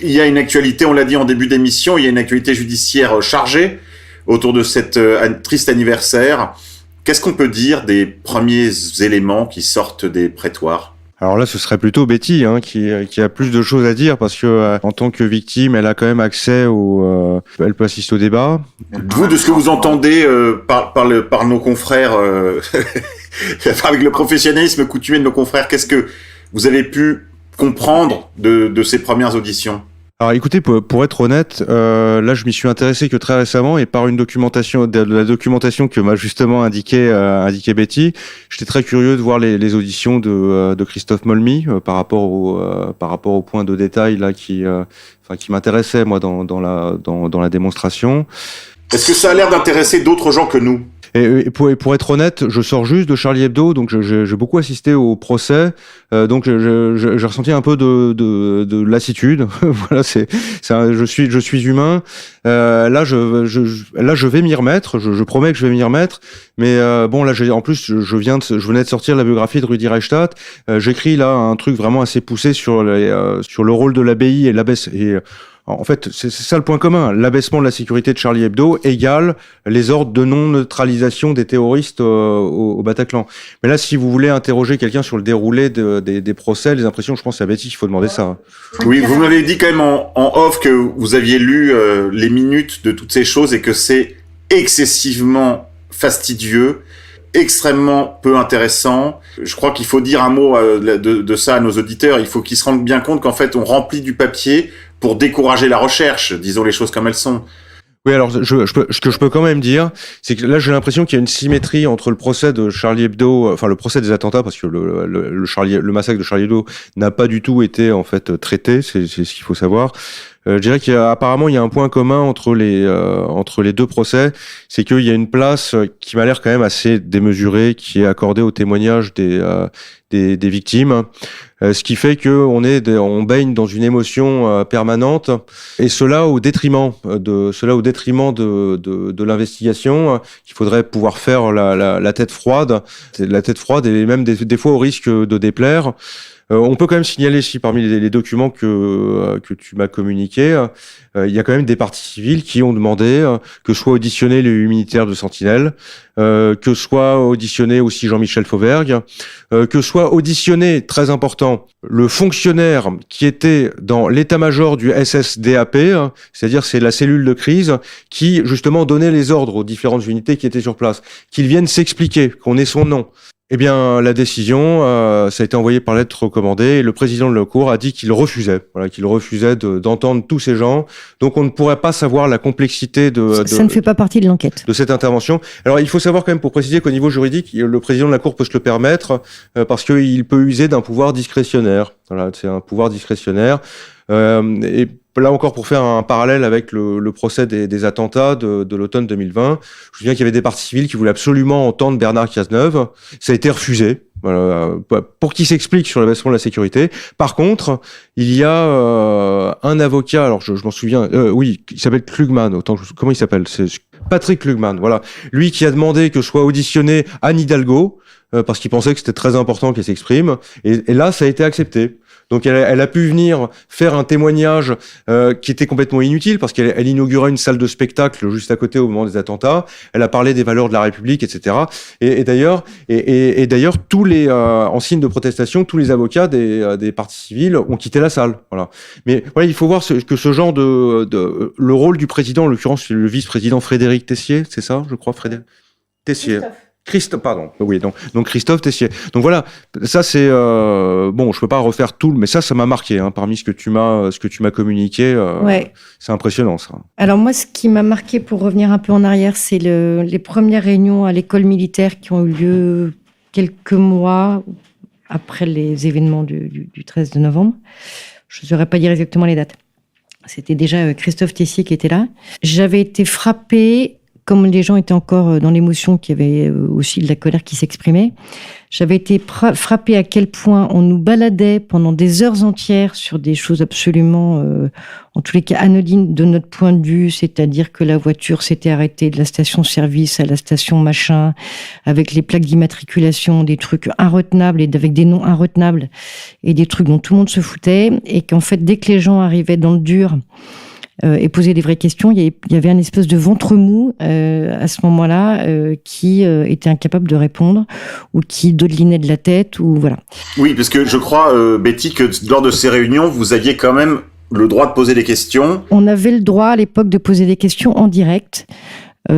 il y a une actualité, on l'a dit en début d'émission, il y a une actualité judiciaire chargée autour de cette triste anniversaire. Qu'est-ce qu'on peut dire des premiers éléments qui sortent des prétoires ? Alors là, ce serait plutôt Betty qui a plus de choses à dire parce que en tant que victime, elle a quand même accès elle peut assister au débat. Vous, de ce que vous entendez par nos confrères, avec le professionnalisme coutumier de nos confrères, qu'est-ce que vous avez pu comprendre de ces premières auditions ? Alors écoutez, pour être honnête, là je m'y suis intéressé que très récemment et par une documentation, de la documentation que m'a justement indiqué Betty, j'étais très curieux de voir les auditions de Christophe Molmy par rapport au point de détail là qui m'intéressait moi dans la démonstration. Est-ce que ça a l'air d'intéresser d'autres gens que nous ? Et pour être honnête, je sors juste de Charlie Hebdo, donc j'ai beaucoup assisté au procès, donc j'ai ressenti un peu de lassitude. Voilà, je suis humain. Là, je vais m'y remettre. Je promets que je vais m'y remettre. Mais bon, là, en plus, je venais de sortir la biographie de Rudi Reichstadt. J'écris là un truc vraiment assez poussé sur le rôle de l'abbaye et en fait, c'est ça le point commun. L'abaissement de la sécurité de Charlie Hebdo égale les ordres de non-neutralisation des terroristes au Bataclan. Mais là, si vous voulez interroger quelqu'un sur le déroulé des procès, les impressions, je pense à Betty qu'il faut demander ça. Oui, vous m'avez dit quand même en off que vous aviez lu les minutes de toutes ces choses et que c'est excessivement fastidieux, extrêmement peu intéressant. Je crois qu'il faut dire un mot de ça à nos auditeurs. Il faut qu'ils se rendent bien compte qu'en fait, on remplit du papier pour décourager la recherche, disons les choses comme elles sont. Oui, alors ce que je peux quand même dire, c'est que là j'ai l'impression qu'il y a une symétrie entre le procès de Charlie Hebdo, enfin le procès des attentats, parce que le massacre de Charlie Hebdo n'a pas du tout été en fait traité, c'est ce qu'il faut savoir. Je dirais qu'apparemment il y a un point commun entre les deux procès, c'est qu'il y a une place qui m'a l'air quand même assez démesurée, qui est accordée au témoignage des victimes. Ce qui fait que on baigne dans une émotion permanente, et cela au détriment de l'investigation, qu'il faudrait pouvoir faire la tête froide, et même des fois au risque de déplaire. On peut quand même signaler ici parmi les documents que tu m'as communiqués, il y a quand même des parties civiles qui ont demandé que soit auditionné les 8 militaires de Sentinelle, que soit auditionné aussi Jean-Michel Fauvergue, que soit auditionné, très important, le fonctionnaire qui était dans l'état-major du SSDAP, c'est-à-dire c'est la cellule de crise qui justement donnait les ordres aux différentes unités qui étaient sur place, qu'il vienne s'expliquer, qu'on ait son nom. Eh bien, la décision, ça a été envoyé par lettre recommandée, et le président de la Cour a dit qu'il refusait d'entendre tous ces gens. Donc, on ne pourrait pas savoir la complexité ça ne fait pas partie de l'enquête. De cette intervention. Alors, il faut savoir quand même, pour préciser qu'au niveau juridique, le président de la Cour peut se le permettre, parce qu'il peut user d'un pouvoir discrétionnaire. Voilà, c'est un pouvoir discrétionnaire. Et là encore, pour faire un parallèle avec le procès des attentats de l'automne 2020, je me souviens qu'il y avait des parties civiles qui voulaient absolument entendre Bernard Cazeneuve. Ça a été refusé, voilà, pour qu'il s'explique sur l'abaissement de la sécurité. Par contre, il y a un avocat, alors je m'en souviens, oui, il s'appelle Klugman. Comment il s'appelle ? C'est Patrick Klugman, voilà. Lui qui a demandé que soit auditionné Anne Hidalgo, parce qu'il pensait que c'était très important qu'elle s'exprime. Et là, ça a été accepté. Donc elle a pu venir faire un témoignage qui était complètement inutile parce qu'elle inaugurait une salle de spectacle juste à côté au moment des attentats. Elle a parlé des valeurs de la République, etc. Et d'ailleurs, tous les en signe de protestation, tous les avocats des parties civiles ont quitté la salle. Voilà. Mais voilà, il faut voir que ce genre le rôle du président, en l'occurrence le vice-président Frédéric Tessier, c'est ça, je crois, Frédéric Tessier. Christophe, pardon. Oui, donc Christophe Tessier. Donc voilà, ça c'est bon, je peux pas refaire tout, mais ça m'a marqué parmi ce que tu m'as communiqué. Ouais. C'est impressionnant ça. Alors moi, ce qui m'a marqué, pour revenir un peu en arrière, c'est les premières réunions à l'école militaire qui ont eu lieu quelques mois après les événements du 13 de novembre. Je ne saurais pas dire exactement les dates. C'était déjà Christophe Tessier qui était là. J'avais été frappée. Comme les gens étaient encore dans l'émotion, qu'il y avait aussi de la colère qui s'exprimait, j'avais été frappée à quel point on nous baladait pendant des heures entières sur des choses absolument, en tous les cas, anodines de notre point de vue, c'est-à-dire que la voiture s'était arrêtée de la station-service à la station machin, avec les plaques d'immatriculation, des trucs inretenables et avec des noms inretenables, et des trucs dont tout le monde se foutait, et qu'en fait, dès que les gens arrivaient dans le dur, et poser des vraies questions, il y avait un espèce de ventre mou à ce moment-là qui était incapable de répondre ou qui dodelinait de la tête ou voilà. Oui, parce que je crois, Betty, que lors de ces réunions, vous aviez quand même le droit de poser des questions. On avait le droit à l'époque de poser des questions en direct.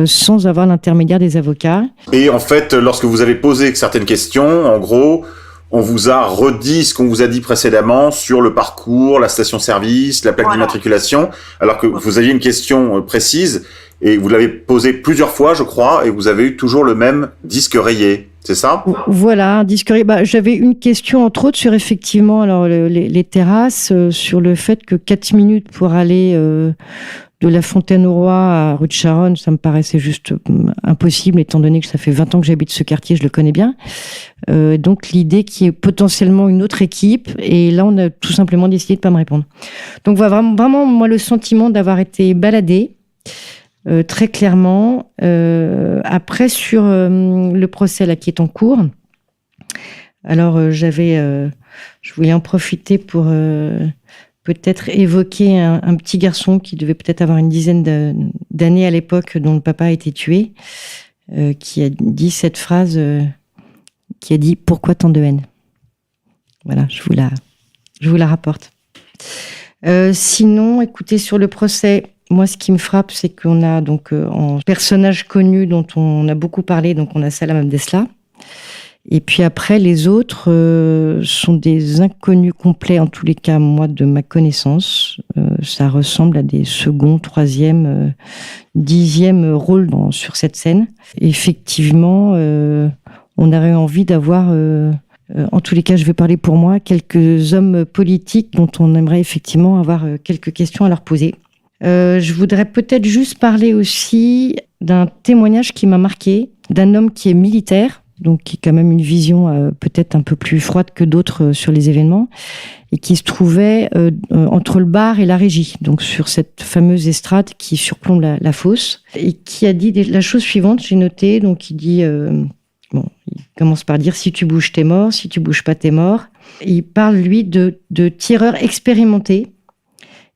Sans avoir l'intermédiaire des avocats. Et en fait, lorsque vous avez posé certaines questions, en gros, on vous a redit ce qu'on vous a dit précédemment sur le parcours, la station-service, la plaque d'immatriculation, alors que vous aviez une question précise et vous l'avez posée plusieurs fois, je crois, et vous avez eu toujours le même disque rayé. C'est ça ? Voilà, un disque rayé. J'avais une question, entre autres, sur effectivement alors, les terrasses, sur le fait que 4 minutes pour aller de la Fontaine-au-Roi à rue de Charonne, ça me paraissait juste impossible, étant donné que ça fait 20 ans que j'habite ce quartier, je le connais bien. Donc l'idée qui est potentiellement une autre équipe, et là on a tout simplement décidé de pas me répondre. Donc voilà, vraiment moi le sentiment d'avoir été baladée, très clairement. Après sur le procès là qui est en cours, alors je voulais en profiter pour peut-être évoquer un petit garçon qui devait peut-être avoir une dizaine d'années à l'époque, dont le papa a été tué, qui a dit cette phrase, qui a dit « Pourquoi tant de haine ?» Voilà, je vous la rapporte. Sinon, écoutez, sur le procès, moi, ce qui me frappe, c'est qu'on a donc en personnage connu dont on a beaucoup parlé, donc on a Salam Abdeslam. Et puis après, les autres sont des inconnus complets, en tous les cas, moi, de ma connaissance. Ça ressemble à des second, troisième, 10e rôles sur cette scène. Effectivement, on aurait envie d'avoir, en tous les cas, je vais parler pour moi, quelques hommes politiques dont on aimerait effectivement avoir quelques questions à leur poser. Je voudrais peut-être juste parler aussi d'un témoignage qui m'a marqué, d'un homme qui est militaire, donc qui a quand même une vision peut-être un peu plus froide que d'autres sur les événements, et qui se trouvait entre le bar et la régie, donc sur cette fameuse estrade qui surplombe la fosse, et qui a dit la chose suivante, j'ai noté, donc il dit, il commence par dire « si tu bouges, t'es mort, si tu bouges pas, t'es mort ». Il parle, lui, de tireurs expérimentés,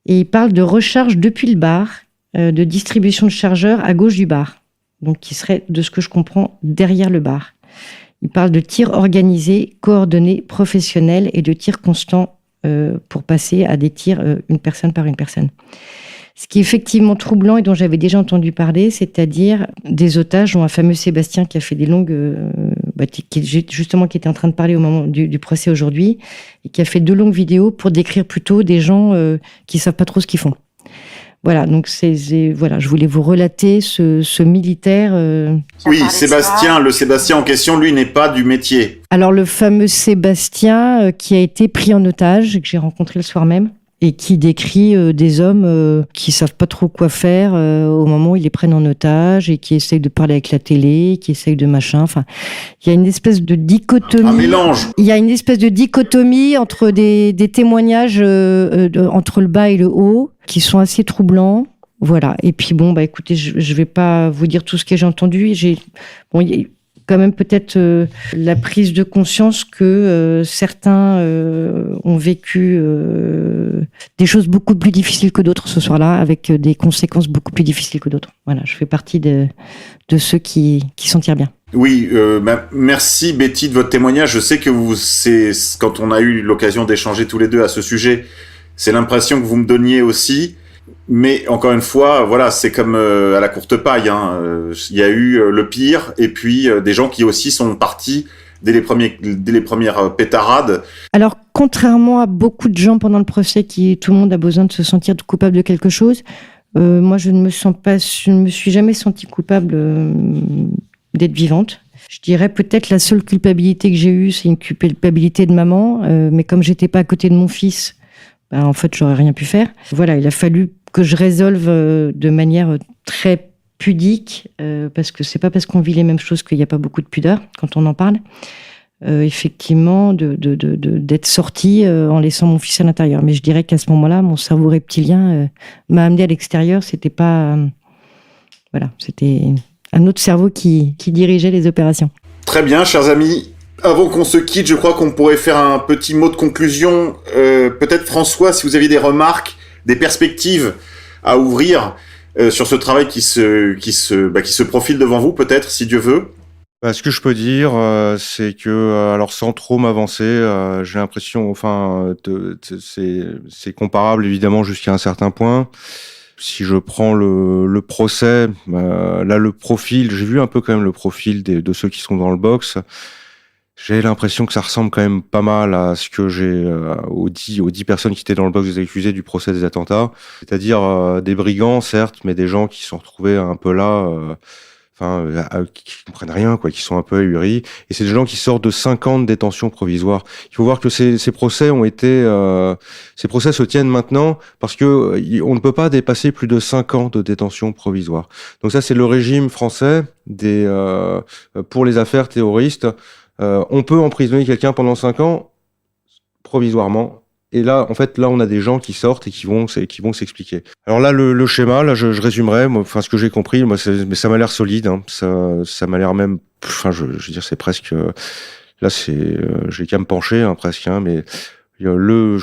et il parle de recharge depuis le bar, de distribution de chargeurs à gauche du bar, donc qui serait, de ce que je comprends, derrière le bar. Il parle de tir organisé, coordonné, professionnel et de tir constant pour passer à des tirs une personne par une personne. Ce qui est effectivement troublant et dont j'avais déjà entendu parler, c'est-à-dire des otages, dont un fameux Sébastien qui a fait des longues... qui était en train de parler au moment du procès aujourd'hui, et qui a fait 2 longues vidéos pour décrire plutôt des gens qui ne savent pas trop ce qu'ils font. Voilà, donc voilà, je voulais vous relater ce militaire. Oui, le Sébastien en question, lui, n'est pas du métier. Alors le fameux Sébastien qui a été pris en otage, que j'ai rencontré le soir même, et qui décrit des hommes qui savent pas trop quoi faire au moment où ils les prennent en otage et qui essayent de parler avec la télé, qui essayent de machin. Enfin, il y a une espèce de dichotomie. Un mélange. Il y a une espèce de dichotomie entre des témoignages entre le bas et le haut qui sont assez troublants. Voilà. Et puis bon, écoutez, je vais pas vous dire tout ce que j'ai entendu. quand même peut-être la prise de conscience que certains ont vécu des choses beaucoup plus difficiles que d'autres ce soir-là, avec des conséquences beaucoup plus difficiles que d'autres. Voilà, je fais partie de ceux qui s'en tirent bien. Oui, merci Betty de votre témoignage. Je sais que quand on a eu l'occasion d'échanger tous les deux à ce sujet, c'est l'impression que vous me donniez aussi. Mais encore une fois, voilà, c'est comme à la courte paille. Il y a eu le pire, et puis des gens qui aussi sont partis dès les premières pétarades. Alors, contrairement à beaucoup de gens pendant le procès, tout le monde a besoin de se sentir coupable de quelque chose, moi, je ne me suis jamais sentie coupable d'être vivante. Je dirais peut-être la seule culpabilité que j'ai eue, c'est une culpabilité de maman, mais comme j'étais pas à côté de mon fils, en fait, j'aurais rien pu faire. Voilà, il a fallu que je résolve de manière très pudique, parce que c'est pas parce qu'on vit les mêmes choses qu'il n'y a pas beaucoup de pudeur quand on en parle. Effectivement, d'être sortie en laissant mon fils à l'intérieur. Mais je dirais qu'à ce moment-là, mon cerveau reptilien m'a amené à l'extérieur. C'était pas, c'était un autre cerveau qui dirigeait les opérations. Très bien, chers amis. Avant qu'on se quitte, je crois qu'on pourrait faire un petit mot de conclusion. Peut-être François, si vous aviez des remarques, des perspectives à ouvrir sur ce travail qui se profile devant vous, peut-être, si Dieu veut. Ce que je peux dire, c'est que, alors sans trop m'avancer, j'ai l'impression, c'est comparable évidemment jusqu'à un certain point. Si je prends le procès, là le profil, j'ai vu un peu quand même le profil de ceux qui sont dans le box. J'ai l'impression que ça ressemble quand même pas mal à ce que j'ai aux 10 personnes qui étaient dans le box des accusés du procès des attentats. C'est-à-dire des brigands, certes, mais des gens qui se sont retrouvés un peu là, qui comprennent rien, quoi, qui sont un peu ahuris. Et c'est des gens qui sortent de 5 ans de détention provisoire. Il faut voir que ces procès ces procès se tiennent maintenant parce que on ne peut pas dépasser plus de 5 ans de détention provisoire. Donc ça, c'est le régime français pour les affaires terroristes. On peut emprisonner quelqu'un pendant 5 ans, provisoirement. Et là, en fait, on a des gens qui sortent et qui vont s'expliquer. Alors là, le schéma, là, je résumerai, ce que j'ai compris, mais ça m'a l'air solide, hein. Ça m'a l'air même, je veux dire, c'est presque, là, j'ai qu'à me pencher, hein, presque, hein, mais le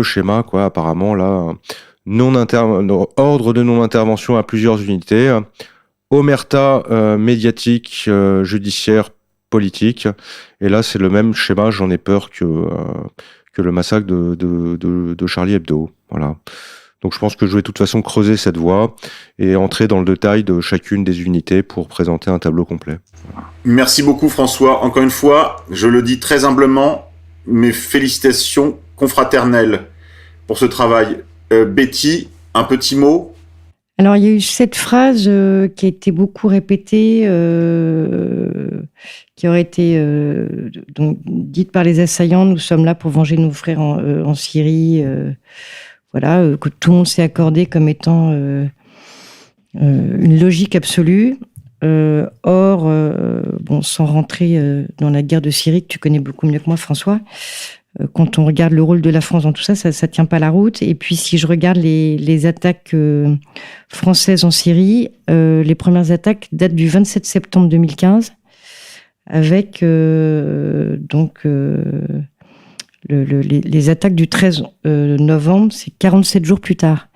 schéma, quoi, apparemment, là, ordre de non-intervention à plusieurs unités, omerta médiatique, judiciaire, politique, et là c'est le même schéma, j'en ai peur que le massacre de Charlie Hebdo. Voilà. Donc je pense que je vais de toute façon creuser cette voie et entrer dans le détail de chacune des unités pour présenter un tableau complet. Merci beaucoup François. Encore une fois, je le dis très humblement, mes félicitations confraternelles pour ce travail. Betty, un petit mot ? Alors, il y a eu cette phrase qui a été beaucoup répétée, qui aurait été donc dite par les assaillants. Nous sommes là pour venger nos frères en Syrie. Que tout le monde s'est accordé comme étant une logique absolue. Or, sans rentrer dans la guerre de Syrie, que tu connais beaucoup mieux que moi, François, quand on regarde le rôle de la France dans tout ça, ça tient pas la route. Et puis, si je regarde les attaques françaises en Syrie, les premières attaques datent du 27 septembre 2015, avec les attaques du 13 novembre, c'est 47 jours plus tard.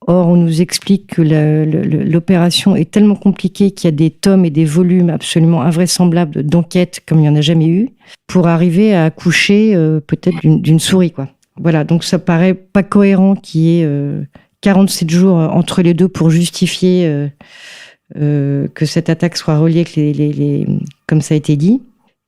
Or, on nous explique que l'opération est tellement compliquée qu'il y a des tomes et des volumes absolument invraisemblables d'enquêtes comme il n'y en a jamais eu, pour arriver à accoucher peut-être d'une souris, quoi. Voilà, donc ça paraît pas cohérent qu'il y ait 47 jours entre les deux pour justifier que cette attaque soit reliée avec comme ça a été dit.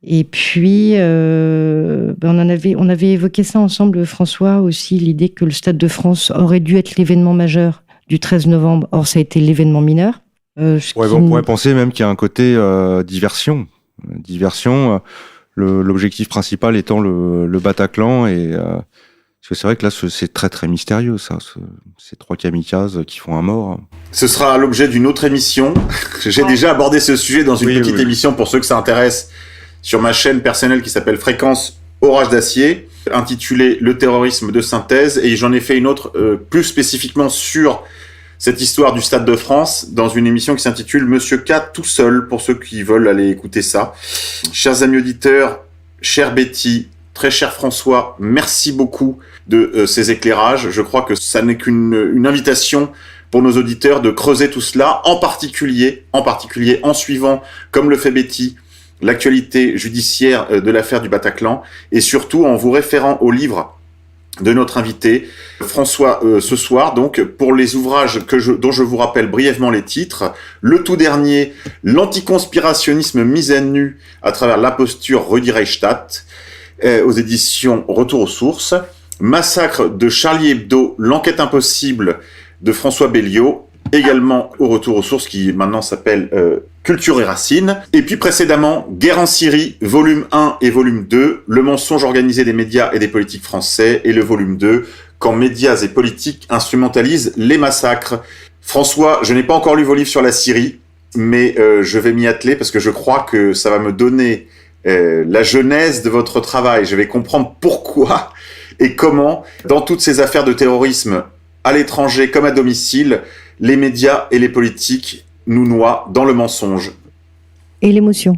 Et puis, on avait évoqué ça ensemble, François, aussi, l'idée que le Stade de France aurait dû être l'événement majeur du 13 novembre. Or, ça a été l'événement mineur. On pourrait penser même qu'il y a un côté diversion. L'objectif principal étant le Bataclan. Parce que c'est vrai que là, c'est très très mystérieux, ça. Ces 3 kamikazes qui font un mort. Ce sera l'objet d'une autre émission. J'ai déjà abordé ce sujet dans une petite émission pour ceux que ça intéresse, sur ma chaîne personnelle qui s'appelle Fréquence Orage d'Acier, intitulée Le terrorisme de synthèse, et j'en ai fait une autre plus spécifiquement sur cette histoire du Stade de France dans une émission qui s'intitule Monsieur K tout seul, pour ceux qui veulent aller écouter ça. Chers amis auditeurs, chère Betty, très cher François, merci beaucoup de ces éclairages. Je crois que ça n'est qu'une invitation pour nos auditeurs de creuser tout cela, en particulier en suivant, comme le fait Betty, l'actualité judiciaire de l'affaire du Bataclan, et surtout en vous référant au livre de notre invité, François, ce soir, donc, pour les ouvrages dont je vous rappelle brièvement les titres. Le tout dernier, L'anticonspirationnisme mis à nu à travers l'imposture Rudi Reichstadt, aux éditions Retour aux sources. Massacre de Charlie Hebdo, l'enquête impossible de François Belliot, également au Retour aux sources, qui maintenant s'appelle Culture et Racines. Et puis précédemment, Guerre en Syrie, volume 1 et volume 2, le mensonge organisé des médias et des politiques français, et le volume 2, quand médias et politiques instrumentalisent les massacres. François, je n'ai pas encore lu vos livres sur la Syrie, mais je vais m'y atteler parce que je crois que ça va me donner la genèse de votre travail. Je vais comprendre pourquoi et comment, dans toutes ces affaires de terrorisme, à l'étranger comme à domicile, les médias et les politiques nous noient dans le mensonge. Et l'émotion.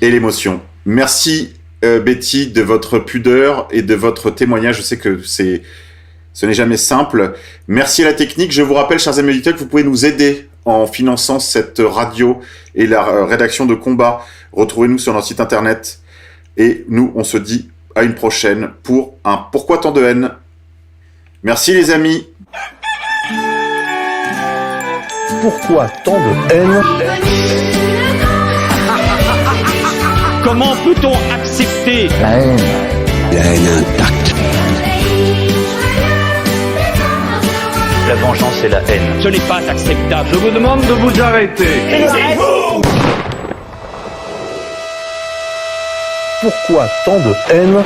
Et l'émotion. Merci Betty de votre pudeur et de votre témoignage. Je sais que ce n'est jamais simple. Merci à la technique. Je vous rappelle, chers amis auditeurs, que vous pouvez nous aider en finançant cette radio et la rédaction de Combat. Retrouvez-nous sur notre site internet. Et nous, on se dit à une prochaine pour un Pourquoi tant de haine. Merci les amis. Pourquoi tant de haine? Comment peut-on accepter La haine intacte. La vengeance et la haine. Ce n'est pas acceptable. Je vous demande de vous arrêter. Pourquoi tant de haine?